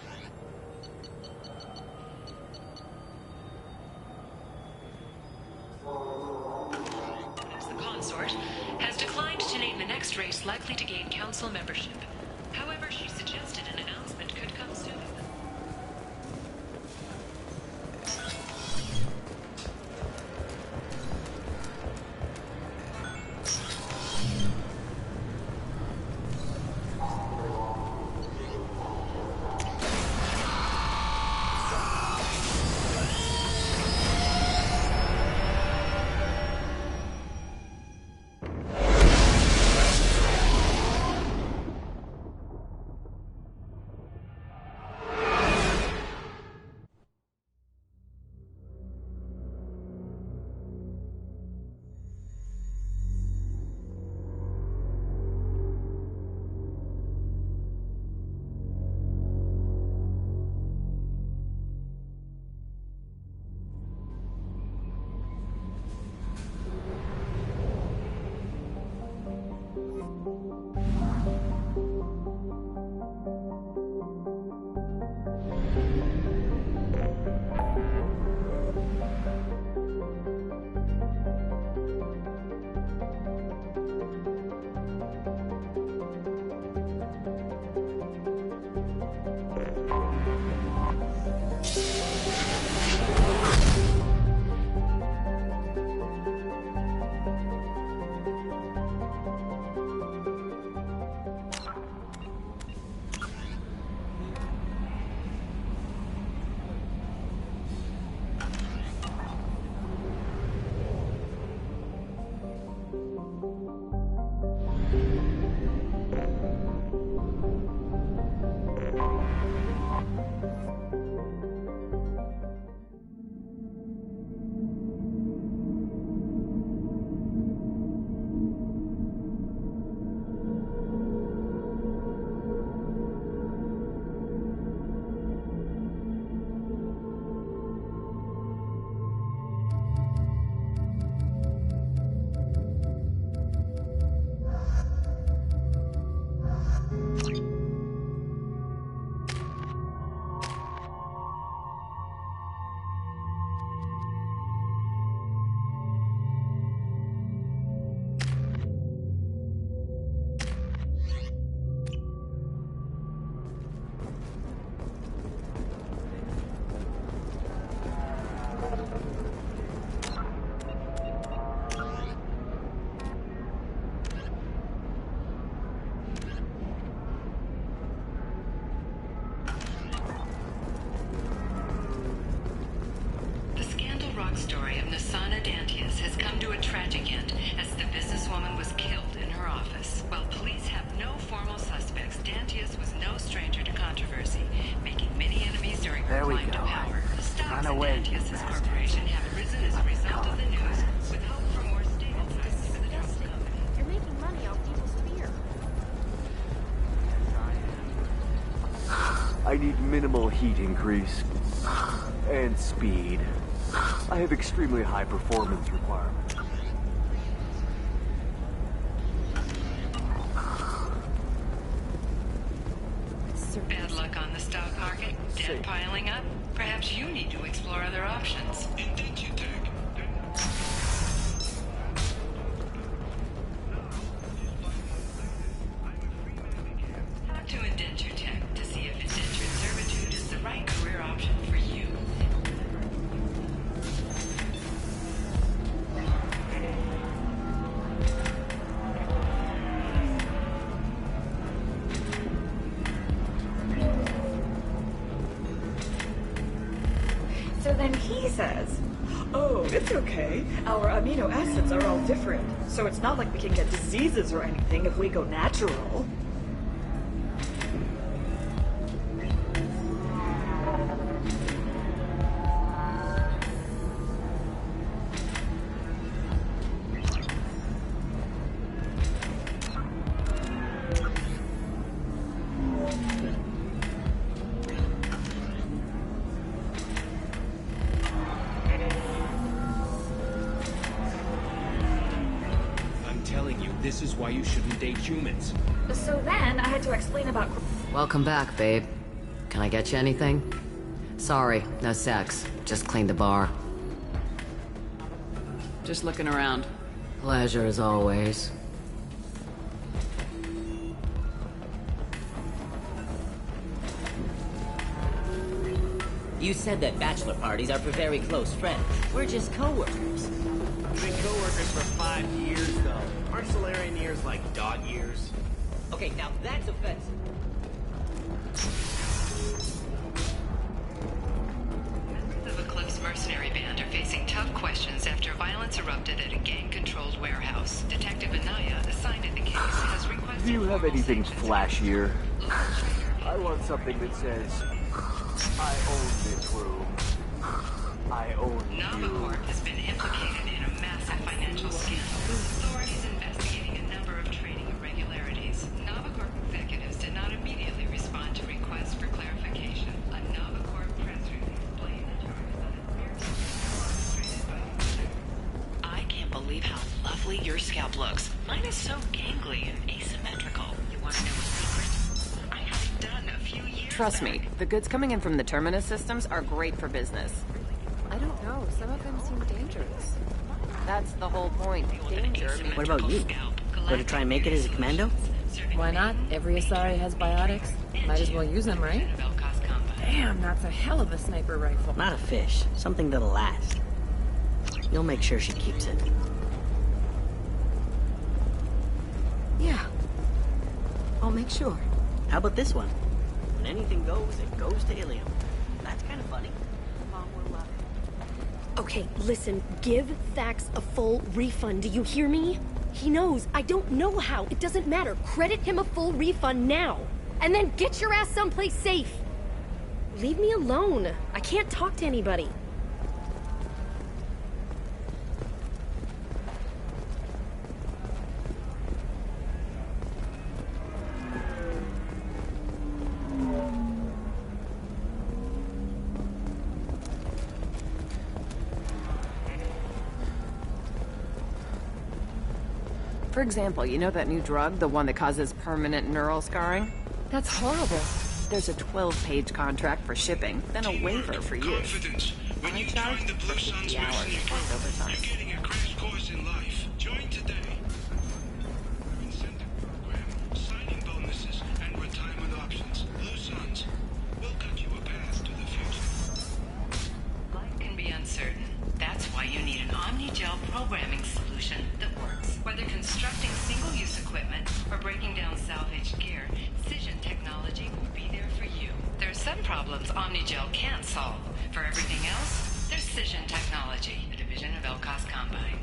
as the consort, has declined to name the next race likely to gain council membership. However, she suggested an announcement could come soon. story of Nasana Dantius has come to a tragic end as the businesswoman was killed in her office. While police have no formal suspects, Dantius was no stranger to controversy, making many enemies during her climb to power. Stocks in Dantius' corporation have risen as a result of the news, with hope for more stable times for the drug company. You're making money off people's fear. I need minimal heat increase. And speed. I have extremely high performance requirements. Bad luck on the stock market? Debt piling up? Perhaps you need to explore other options. Talk to Indenture Tech to see if indentured servitude is the right career option for you. So then he says, oh, it's okay. Our amino acids are all different. So it's not like we can get diseases or anything if we go natural. This is why you shouldn't date humans. So then I had to explain about... Welcome back, babe. Can I get you anything? Sorry, no sex. Just cleaned the bar. Just looking around. Pleasure as always. You said that bachelor parties are for very close friends. We're just co-workers. We've been co-workers for 5 years, though. Aren't Solarian years like dog years? Okay, now that's offensive. Members of Eclipse mercenary band are facing tough questions after violence erupted at a gang-controlled warehouse. Detective Anaya, assigned to the case, has requested... Do you have anything flashier? I want something that says, I own this room. I own you. Navacorp has been implicated in a massive financial scandal, with authorities investigating a number of trading irregularities. Navacorp executives did not immediately respond to requests for clarification. A Navacorp press release blamed the charges on I can't believe how lovely your scalp looks. Mine is so gangly and asymmetrical. You want to know a secret? I had it done a few years Trust back. me, the goods coming in from the Terminus systems are great for business. I don't know. Some of them seem dangerous. That's the whole point. Danger means... What about you? Going to try and make it as a commando? Why not? Every Asari has biotics. Might as well use them, right? Damn, that's a hell of a sniper rifle. Not a fish. Something that'll last. You'll make sure she keeps it. Yeah. I'll make sure. How about this one? When anything goes, it goes to Ilium. That's kind of funny. Okay, listen, give Thax a full refund, do you hear me? He knows, I don't know how, it doesn't matter. Credit him a full refund now. And then get your ass someplace safe. Leave me alone. I can't talk to anybody. For example, you know that new drug, the one that causes permanent neural scarring? That's horrible. There's a 12-page contract for shipping, then a waiver for use. When you join the Blue Suns mercenary group, you're getting a crash course in life. Join today. Incentive program, signing bonuses, and retirement options. Blue Suns will cut you a path to the future. Life can be uncertain. That's why you need an Omnigel programming solution that works. Whether constructing single-use equipment or breaking down salvaged gear, Cision technology will be there for you. There are some problems Omnigel can't solve. For everything else, there's Precision Technology, a division of Elcos Combine.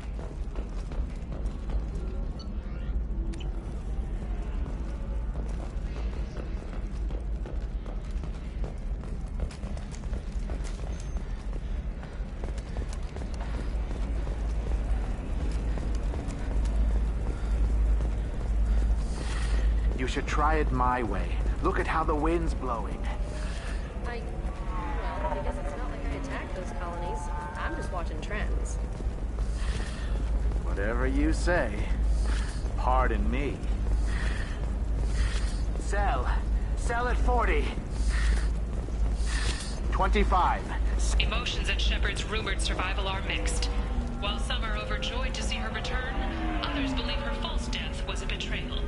You should try it my way. Look at how the wind's blowing. Well, I guess it's not like I attacked those colonies. I'm just watching trends. Whatever you say. Pardon me. Sell. Sell at 40. 25. Emotions at Shepard's rumored survival are mixed. While some are overjoyed to see her return, others believe her false death was a betrayal.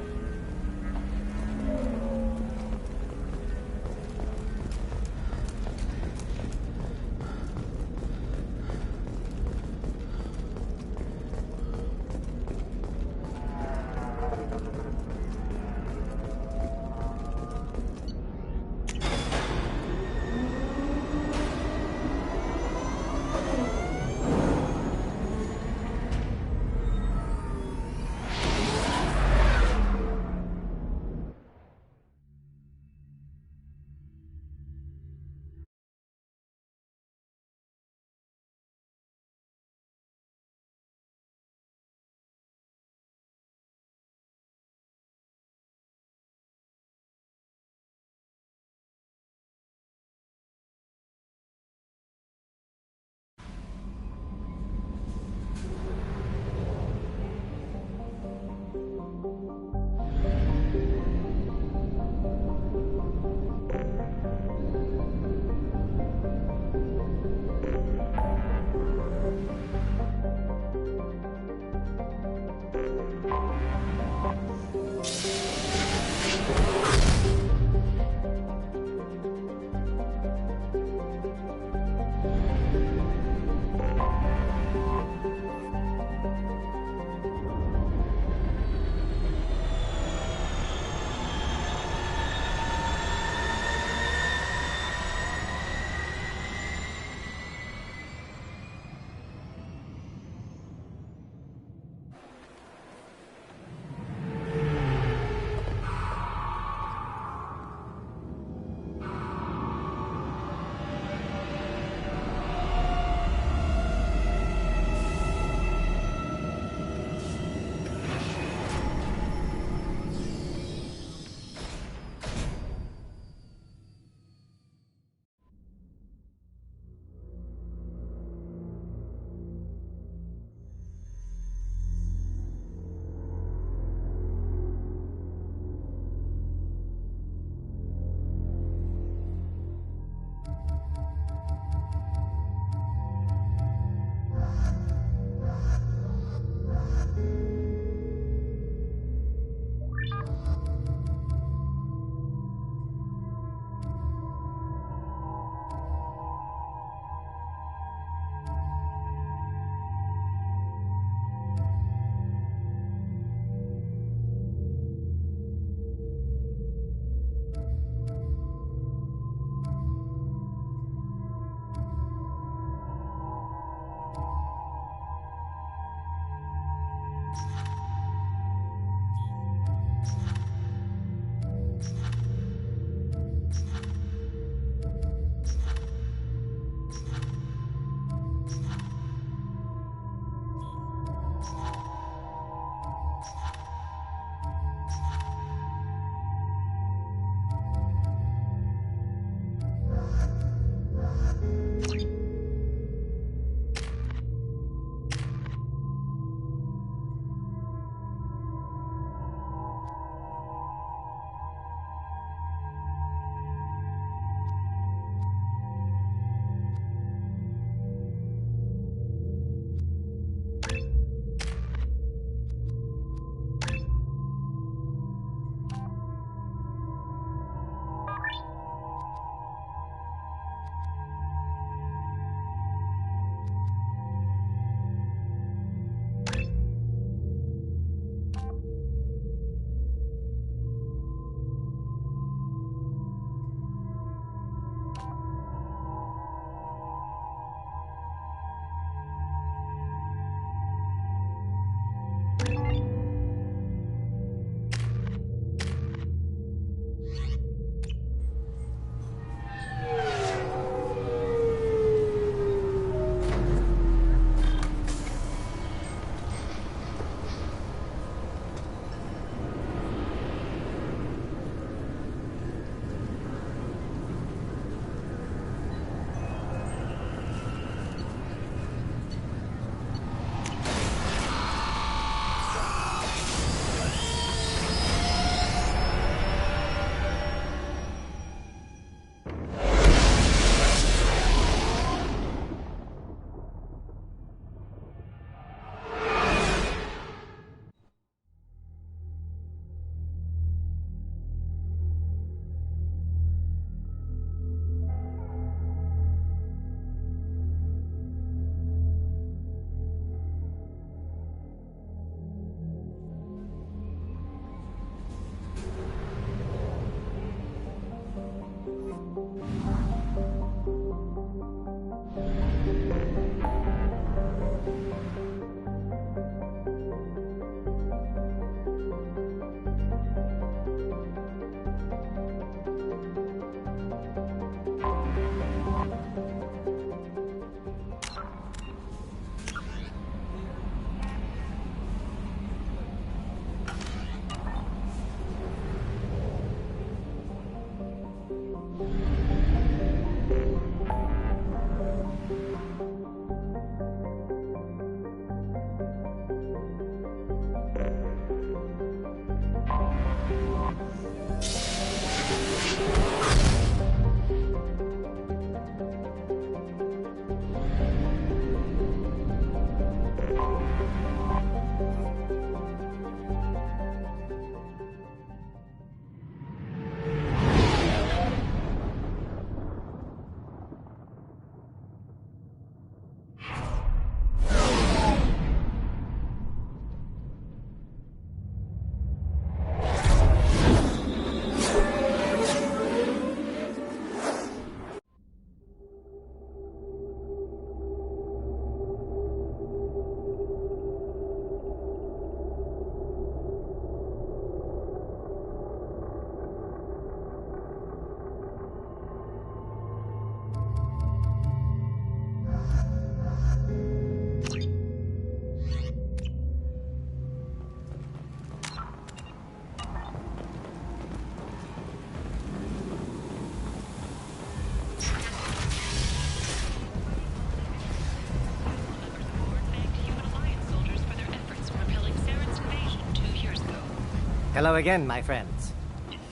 Hello again, my friends.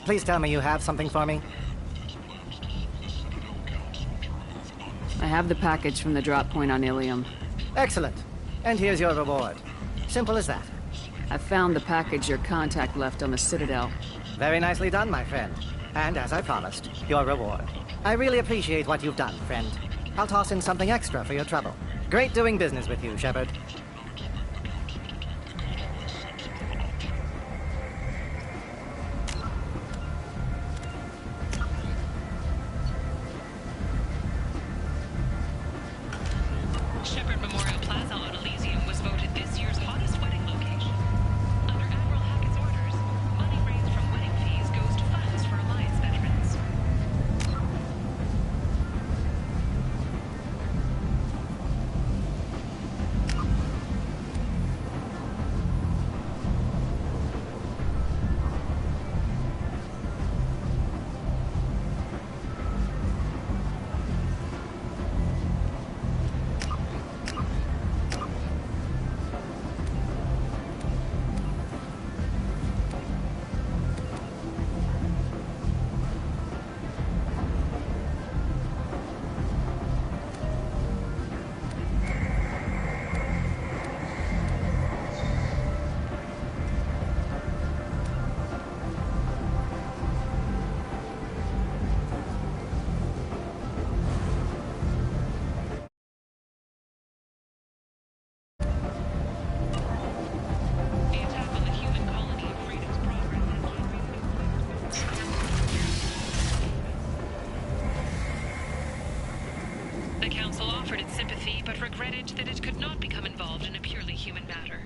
Please tell me you have something for me. I have the package from the drop point on Ilium. Excellent. And here's your reward. Simple as that. I found the package your contact left on the Citadel. Very nicely done, my friend. And as I promised, your reward. I really appreciate what you've done, friend. I'll toss in something extra for your trouble. Great doing business with you, Shepard. Shepard Memorial Plaza on Elysium was voted this year's hottest wedding location. Under Admiral Hackett's orders, money raised from wedding fees goes to funds for Alliance veterans. The Council offered its sympathy, but regretted that it could not become involved in a purely human matter.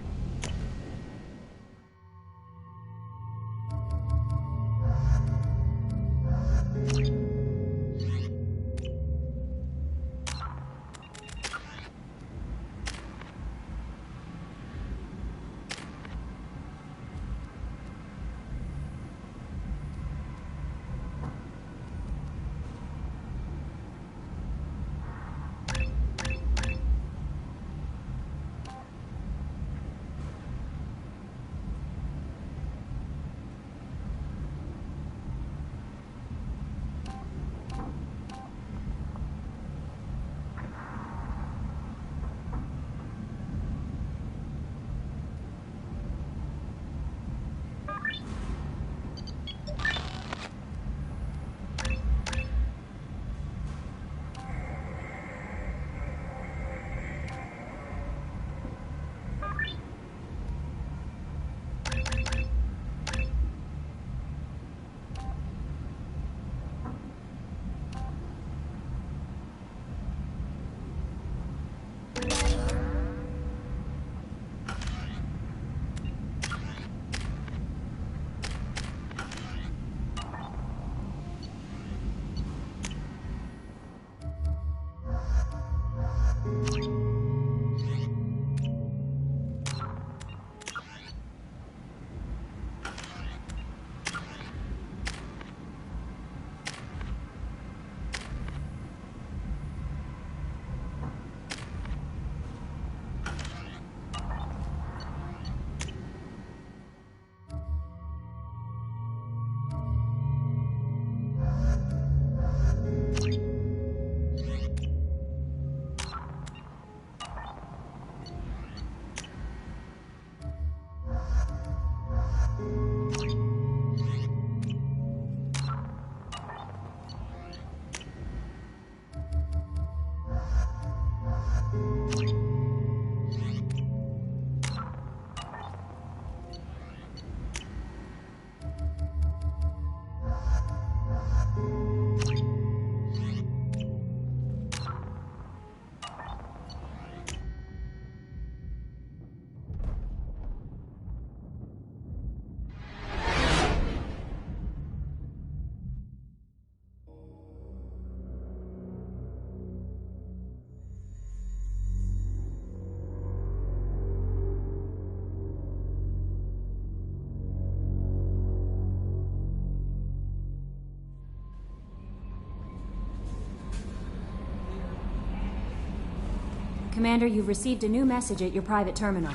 Commander, you've received a new message at your private terminal.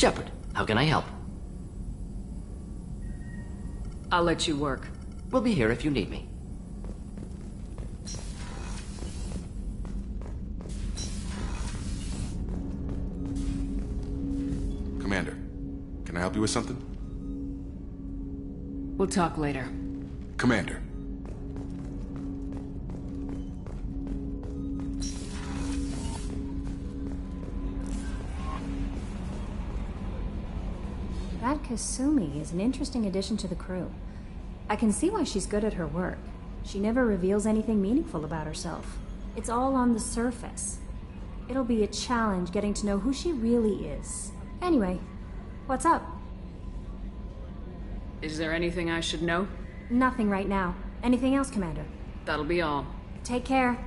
Shepard, how can I help? I'll let you work. We'll be here if you need me. Commander, can I help you with something? We'll talk later. Commander. That Kasumi is an interesting addition to the crew. I can see why she's good at her work. She never reveals anything meaningful about herself. It's all on the surface. It'll be a challenge getting to know who she really is. Anyway, what's up? Is there anything I should know? Nothing right now. Anything else, Commander? That'll be all. Take care.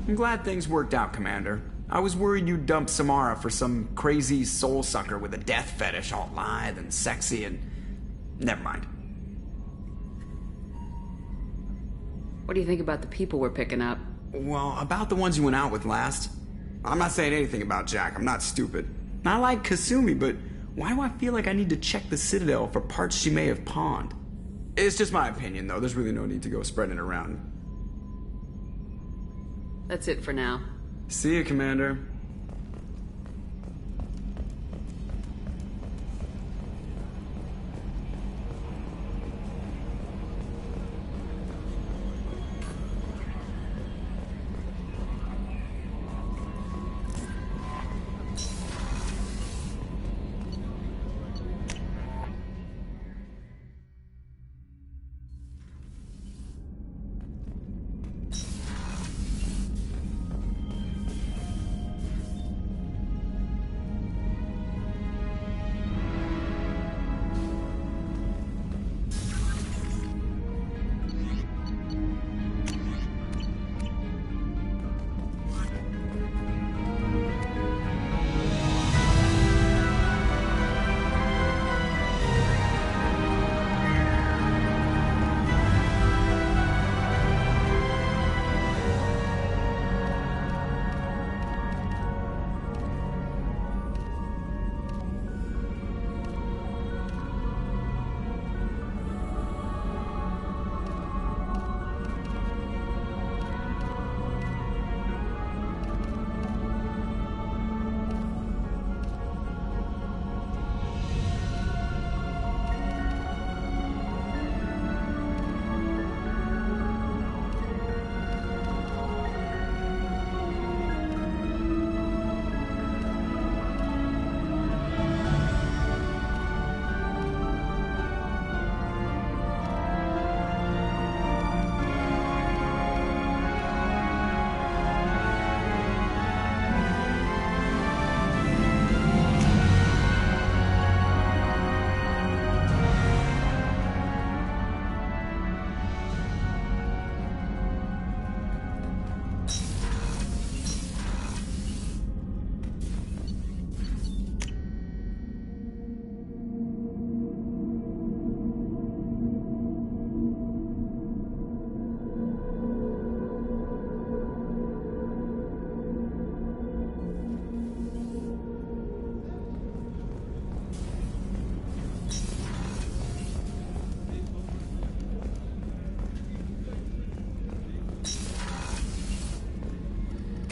I'm glad things worked out, Commander. I was worried you'd dump Samara for some crazy soul sucker with a death fetish all lithe and sexy and... Never mind. What do you think about the people we're picking up? Well, about the ones you went out with last. I'm not saying anything about Jack, I'm not stupid. I like Kasumi, but why do I feel like I need to check the Citadel for parts she may have pawned? It's just my opinion, though. There's really no need to go spreading it around. That's it for now. See you, Commander.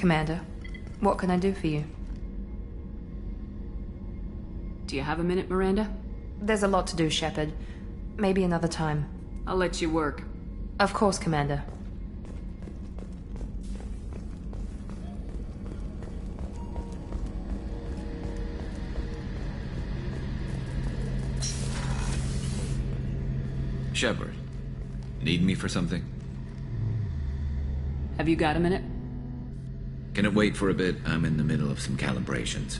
Commander, what can I do for you? Do you have a minute, Miranda? There's a lot to do, Shepard. Maybe another time. I'll let you work. Of course, Commander. Shepard, need me for something? Have you got a minute? Can it wait for a bit? I'm in the middle of some calibrations.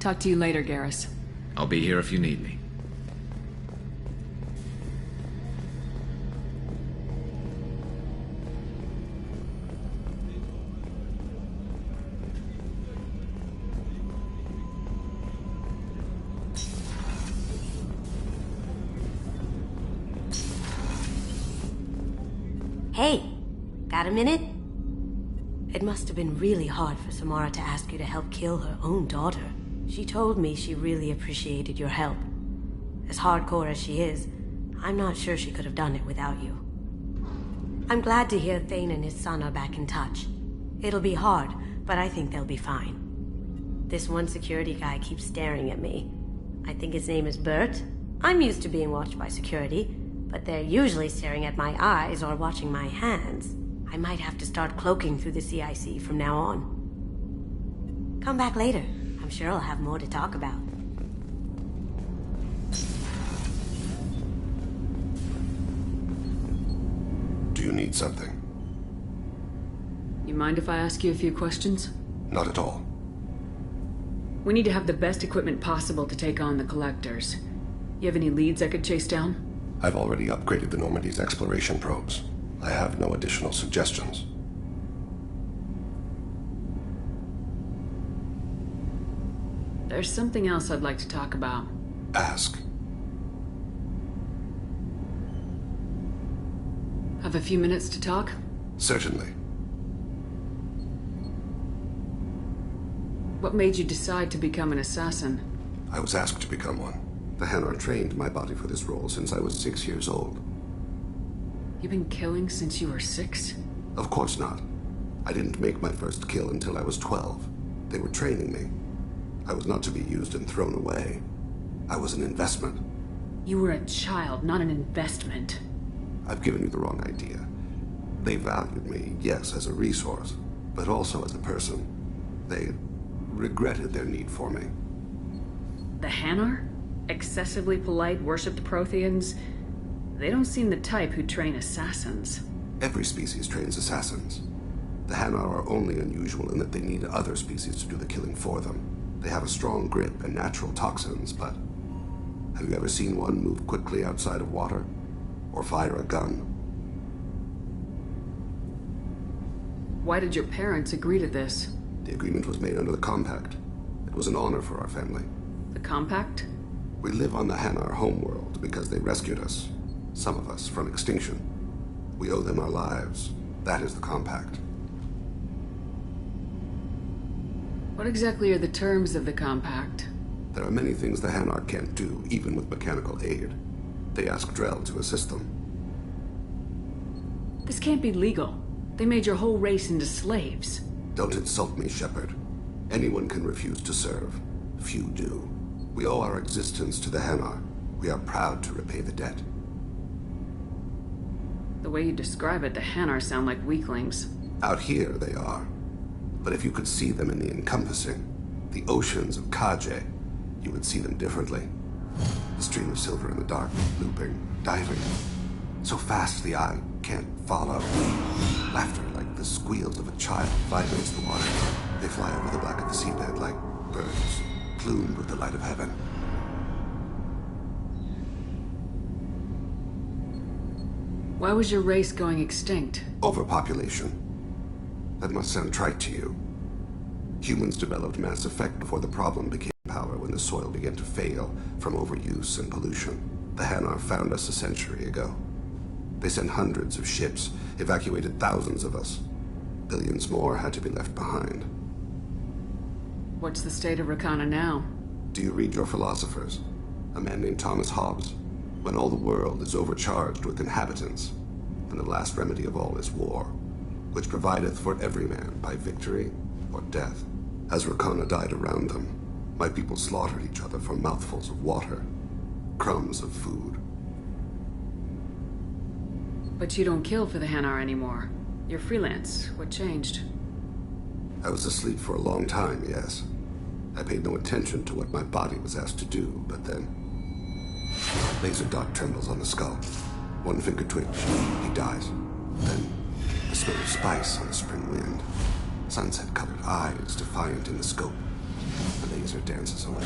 Talk to you later, Garrus. I'll be here if you need me. Hey, got a minute? It must have been really hard for Samara to ask you to help kill her own daughter. She told me she really appreciated your help. As hardcore as she is, I'm not sure she could have done it without you. I'm glad to hear Thane and his son are back in touch. It'll be hard, but I think they'll be fine. This one security guy keeps staring at me. I think his name is Bert. I'm used to being watched by security, but they're usually staring at my eyes or watching my hands. I might have to start cloaking through the CIC from now on. Come back later. I'm sure I'll have more to talk about. Do you need something? You mind if I ask you a few questions? Not at all. We need to have the best equipment possible to take on the collectors. You have any leads I could chase down? I've already upgraded the Normandy's exploration probes. I have no additional suggestions. There's something else I'd like to talk about. Ask. Have a few minutes to talk? Certainly. What made you decide to become an assassin? I was asked to become one. The Hanar trained my body for this role since I was 6 years old. You've been killing since you were 6? Of course not. I didn't make my first kill until I was 12. They were training me. I was not to be used and thrown away. I was an investment. You were a child, not an investment. I've given you the wrong idea. They valued me, yes, as a resource, but also as a person. They regretted their need for me. The Hanar? Excessively polite, worship the Protheans? They don't seem the type who train assassins. Every species trains assassins. The Hanar are only unusual in that they need other species to do the killing for them. They have a strong grip and natural toxins, but have you ever seen one move quickly outside of water? Or fire a gun? Why did your parents agree to this? The agreement was made under the Compact. It was an honor for our family. The Compact? We live on the Hanar homeworld because they rescued us. Some of us from extinction. We owe them our lives. That is the Compact. What exactly are the terms of the Compact? There are many things the Hanar can't do, even with mechanical aid. They ask Drell to assist them. This can't be legal. They made your whole race into slaves. Don't insult me, Shepard. Anyone can refuse to serve. Few do. We owe our existence to the Hanar. We are proud to repay the debt. The way you describe it, the Hanar sound like weaklings. Out here, they are. But if you could see them in the encompassing, the oceans of Kaje, you would see them differently. The stream of silver in the dark, looping, diving. So fast the eye can't follow. Laughter like the squeals of a child vibrates the water. They fly over the black of the seabed like birds, plumed with the light of heaven. Why was your race going extinct? Overpopulation. That must sound trite to you. Humans developed Mass Effect before the problem became power when the soil began to fail from overuse and pollution. The Hanar found us a century ago. They sent hundreds of ships, evacuated thousands of us. Billions more had to be left behind. What's the state of Rakana now? Do you read your philosophers? A man named Thomas Hobbes. When all the world is overcharged with inhabitants, then the last remedy of all is war, which provideth for every man by victory or death. As Rakana died around them, my people slaughtered each other for mouthfuls of water, crumbs of food. But you don't kill for the Hanar anymore. You're freelance. What changed? I was asleep for a long time, yes. I paid no attention to what my body was asked to do, but then... Laser dot trembles on the skull. One finger twitch, he dies. Then, the smell of spice on the spring wind. Sunset-colored eyes defiant in the scope. The laser dances away.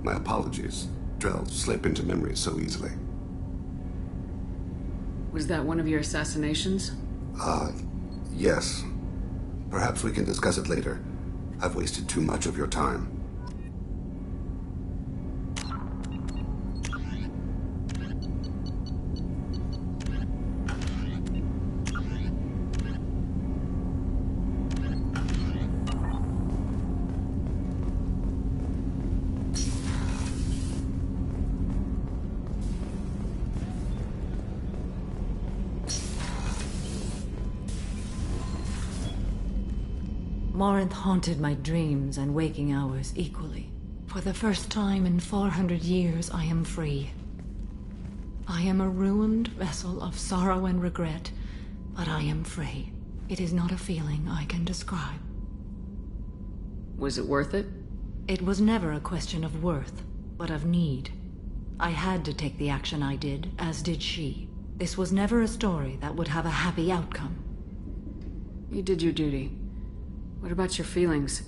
My apologies. Drell slip into memory so easily. Was that one of your assassinations? Yes. Perhaps we can discuss it later. I've wasted too much of your time. Morinth haunted my dreams and waking hours equally. For the first time in 400 years, I am free. I am a ruined vessel of sorrow and regret, but I am free. It is not a feeling I can describe. Was it worth it? It was never a question of worth, but of need. I had to take the action I did, as did she. This was never a story that would have a happy outcome. You did your duty. What about your feelings?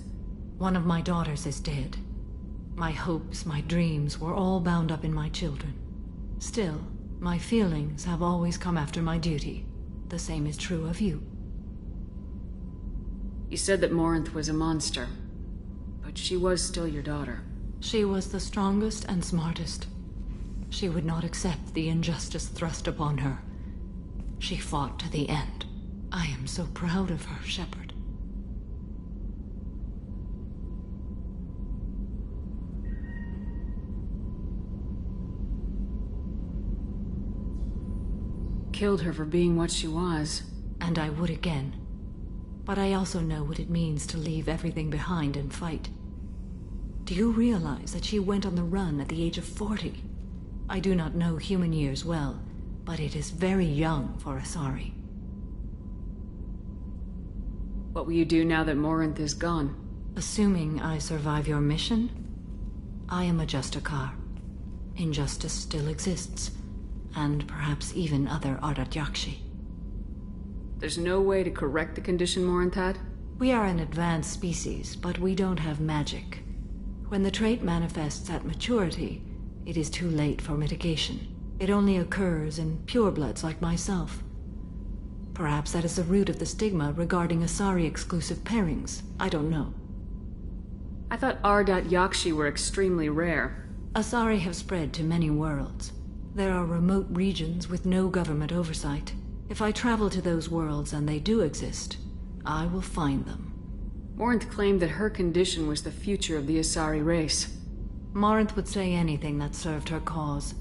One of my daughters is dead. My hopes, my dreams were all bound up in my children. Still, my feelings have always come after my duty. The same is true of you. You said that Morinth was a monster, but she was still your daughter. She was the strongest and smartest. She would not accept the injustice thrust upon her. She fought to the end. I am so proud of her, Shepard. Killed her for being what she was. And I would again. But I also know what it means to leave everything behind and fight. Do you realize that she went on the run at the age of 40? I do not know human years well, but it is very young for Asari. What will you do now that Morinth is gone? Assuming I survive your mission, I am a Justikar. Injustice still exists, and perhaps even other Ardatyakshi. There's no way to correct the condition Morinth had? We are an advanced species, but we don't have magic. When the trait manifests at maturity, it is too late for mitigation. It only occurs in purebloods like myself. Perhaps that is the root of the stigma regarding Asari-exclusive pairings. I don't know. I thought Ardatyakshi were extremely rare. Asari have spread to many worlds. There are remote regions with no government oversight. If I travel to those worlds and they do exist, I will find them. Morinth claimed that her condition was the future of the Asari race. Morinth would say anything that served her cause.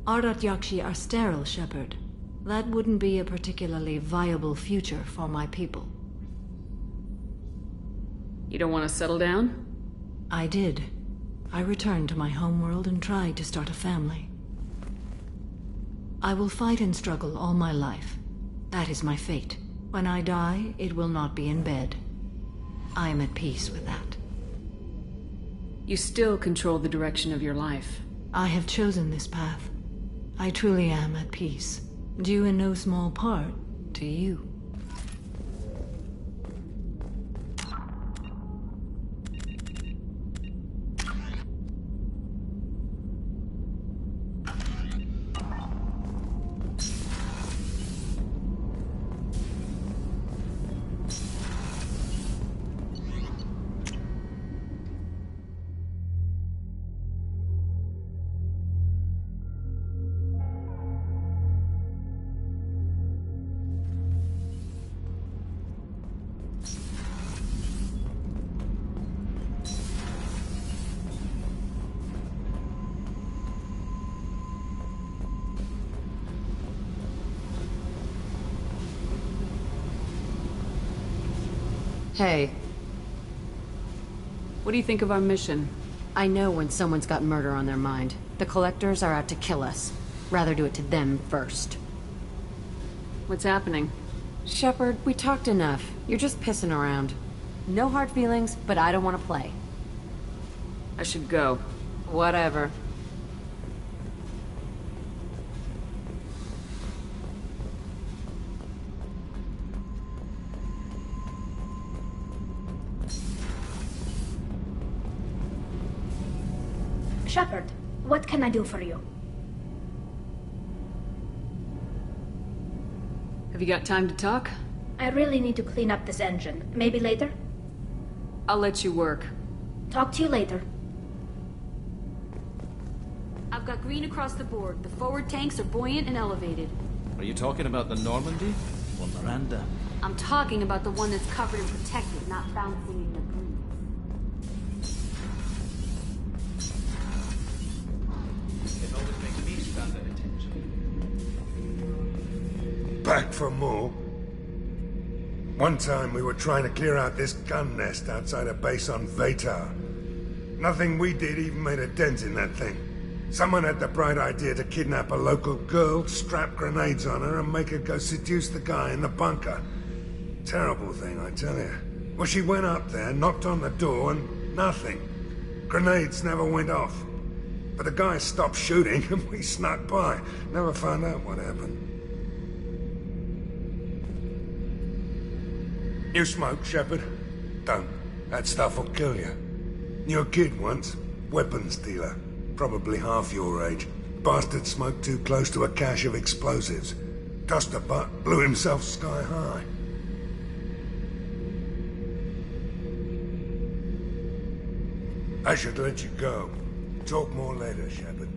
Ardatyakshi are sterile, Shepard. That wouldn't be a particularly viable future for my people. You don't want to settle down? I did. I returned to my homeworld and tried to start a family. I will fight and struggle all my life. That is my fate. When I die, it will not be in bed. I am at peace with that. You still control the direction of your life. I have chosen this path. I truly am at peace, due in no small part to you. Hey. What do you think of our mission? I know when someone's got murder on their mind. The Collectors are out to kill us. Rather do it to them first. What's happening? Shepard, we talked enough. You're just pissing around. No hard feelings, but I don't want to play. I should go. Whatever. Shepard, what can I do for you? Have you got time to talk? I really need to clean up this engine. Maybe later? I'll let you work. Talk to you later. I've got green across the board. The forward tanks are buoyant and elevated. Are you talking about the Normandy or Miranda? I'm talking about the one that's covered and protected, not bouncing in the breeze. It always makes me stand at attention. Back for more? One time we were trying to clear out this gun nest outside a base on Vatar. Nothing we did even made a dent in that thing. Someone had the bright idea to kidnap a local girl, strap grenades on her, and make her go seduce the guy in the bunker. Terrible thing, I tell you. Well, she went up there, knocked on the door, and nothing. Grenades never went off. But the guy stopped shooting, and we snuck by. Never found out what happened. You smoke, Shepard? Don't. That stuff will kill you. Knew a kid once. Weapons dealer. Probably half your age. Bastard smoked too close to a cache of explosives. Tossed a butt, blew himself sky high. I should let you go. Talk more later, Shepard.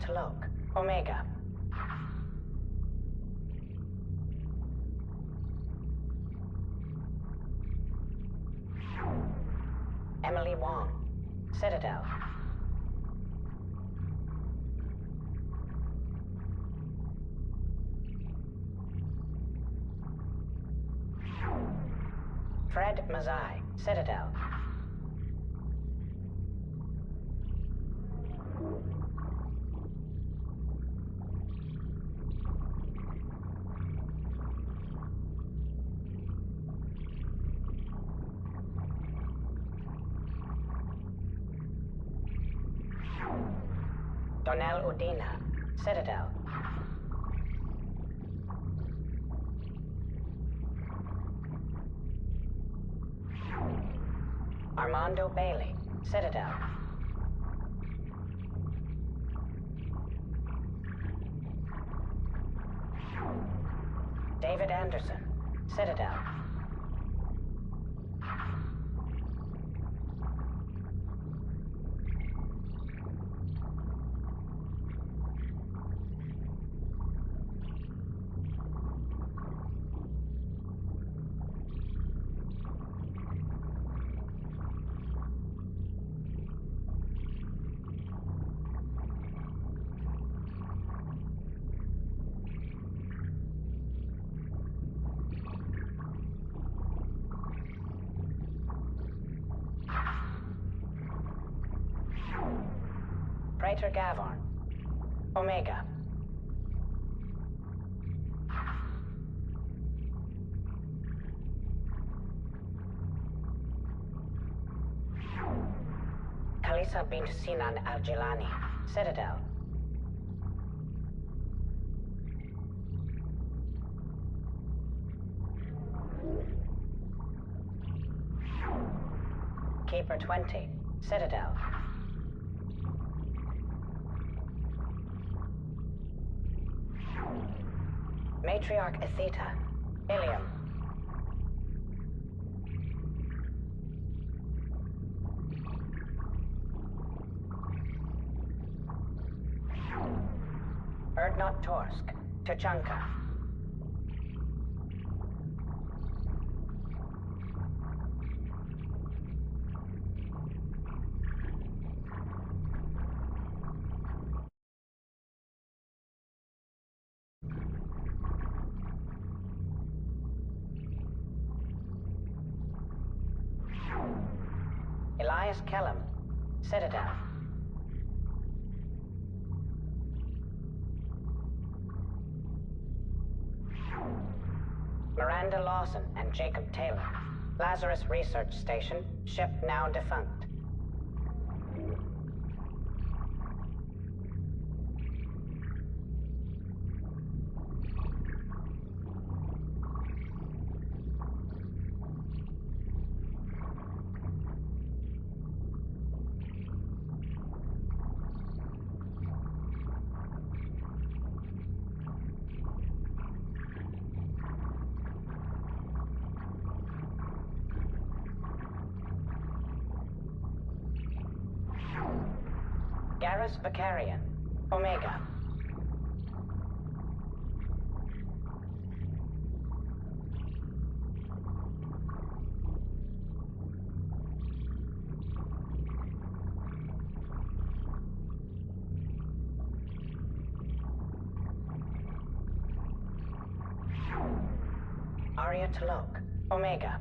Talok, Omega. Emily Wong, Citadel. Fred Mazai, Citadel. Donnell Udina, Citadel. Armando Bailey, Citadel. David Anderson, Citadel. Crater Gavorn. Omega. Kalisa bint Sinan al-Jilani. Citadel. Keeper 20. Citadel. Matriarch Atheta. Ilium. Erdnot Torsk. Tuchanka. Elias Kellum. Citadel. Miranda Lawson and Jacob Taylor. Lazarus Research Station. Ship now defunct. Garrus Vicarian. Omega. Arya T'Loak. Omega.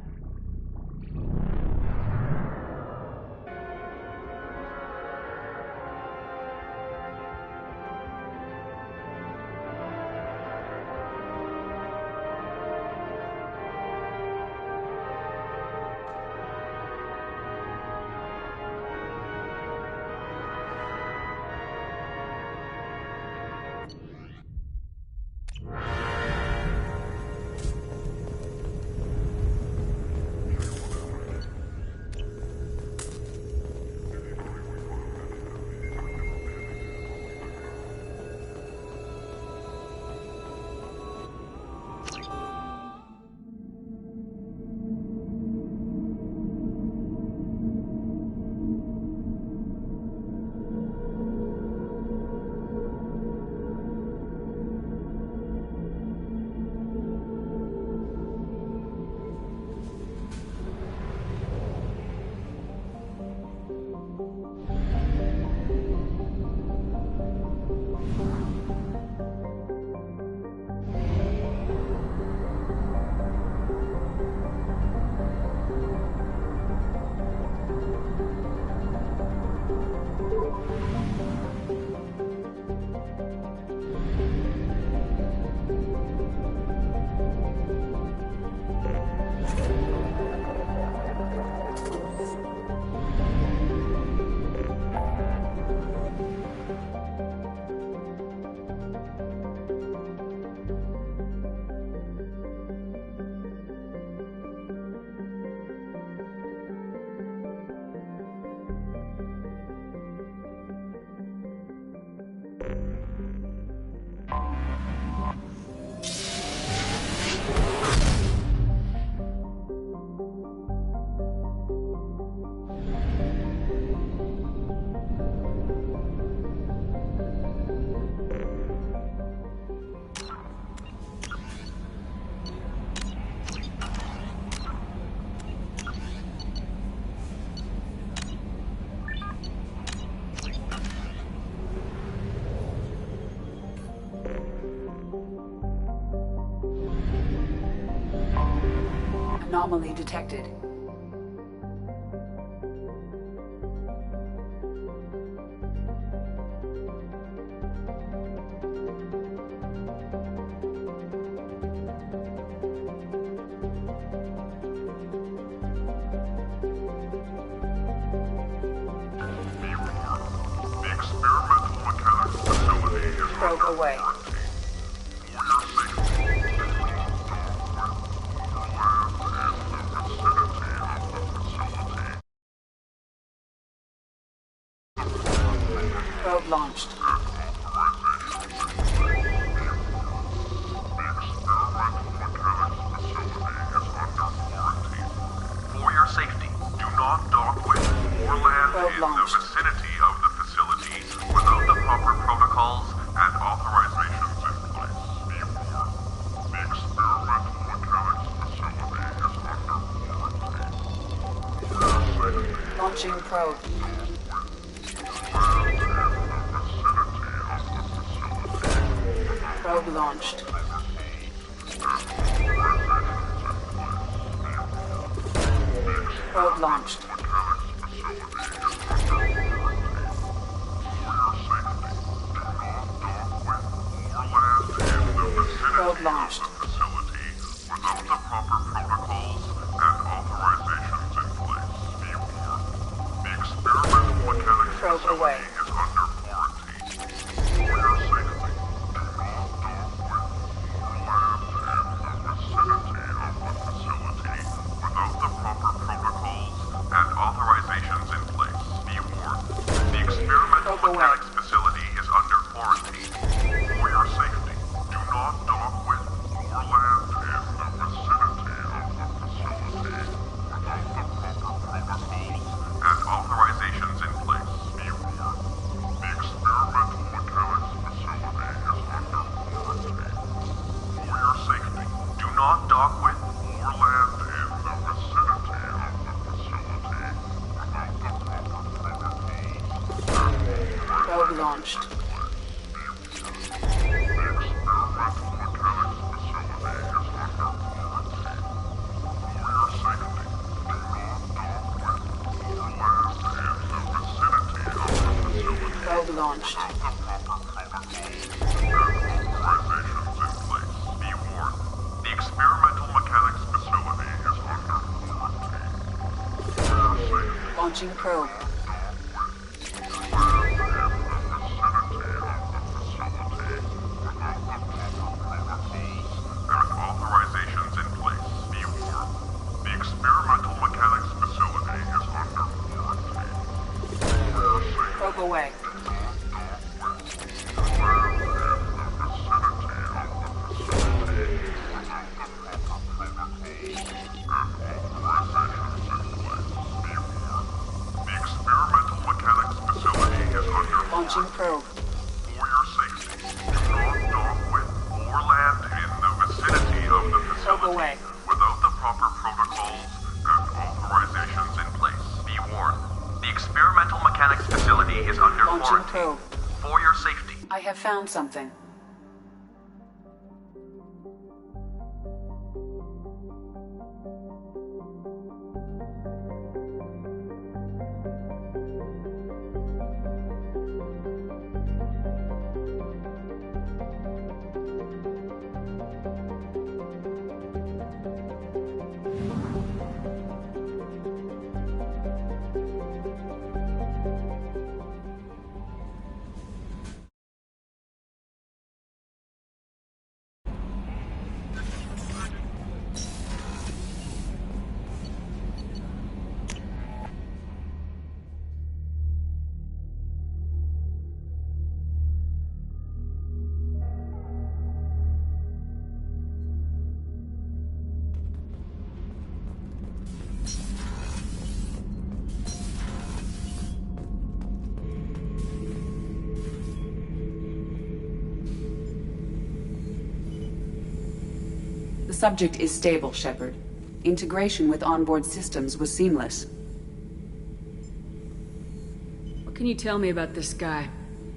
Anomaly detected. Probe away. Probe launched. For your safety, do not dock with or land Probe in launched. the vicinity of the facility without the proper protocols and authorizations in place. Be warned, the experimental mechanics facility is under warranty. For your safety, Launching probe. Probe launched. Probe launched. Probe launched. facility without the proper protocols and authorizations in place. Be warned, the experimental mechanics Probe facility away. is under warranty. For your safety, do not dock with or land in the vicinity of the facility without the proper protocols and authorizations in place. Be warned, the experimental Probe away. mechanics facility is under quarantine. For your safety, do not dock with or land in the vicinity of the facility without the proper protocols and authorizations in place. Be warned, the experimental mechanics facility is under quarantine. For your safety, do not dock with or land in the vicinity of the facility without the proper protocols and authorizations. Probe launched. Probe launched. Be warned, the experimental mechanics facility is under warranty. Launching probe. Authorizations in place. Be warned, the experimental mechanics facility is under warranty. Probe away. Launching probe. For your safety, do not dock with or land in the vicinity of the Probe facility away. without the proper protocols and authorizations in place. Be warned, the experimental mechanics facility is under Launching quarantine. probe. For your safety. I have found something. The subject is stable, Shepard. Integration with onboard systems was seamless. What can you tell me about this guy?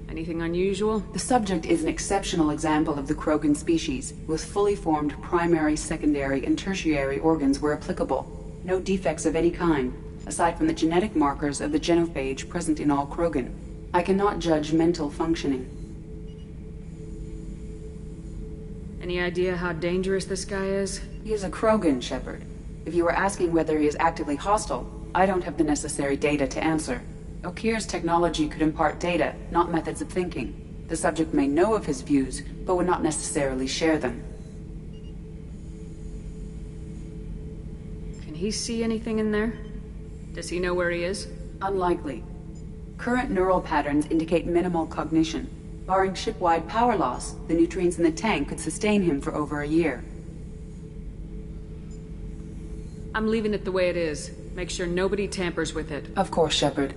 Anything unusual? The subject is an exceptional example of the Krogan species, with fully formed primary, secondary, and tertiary organs where applicable. No defects of any kind, aside from the genetic markers of the genophage present in all Krogan. I cannot judge mental functioning. Any idea how dangerous this guy is? He is a Krogan, Shepard. If you are asking whether he is actively hostile, I don't have the necessary data to answer. Okir's technology could impart data, not methods of thinking. The subject may know of his views, but would not necessarily share them. Can he see anything in there? Does he know where he is? Unlikely. Current neural patterns indicate minimal cognition. Barring ship-wide power loss, the nutrients in the tank could sustain him for over a year. I'm leaving it the way it is. Make sure nobody tampers with it. Of course, Shepard.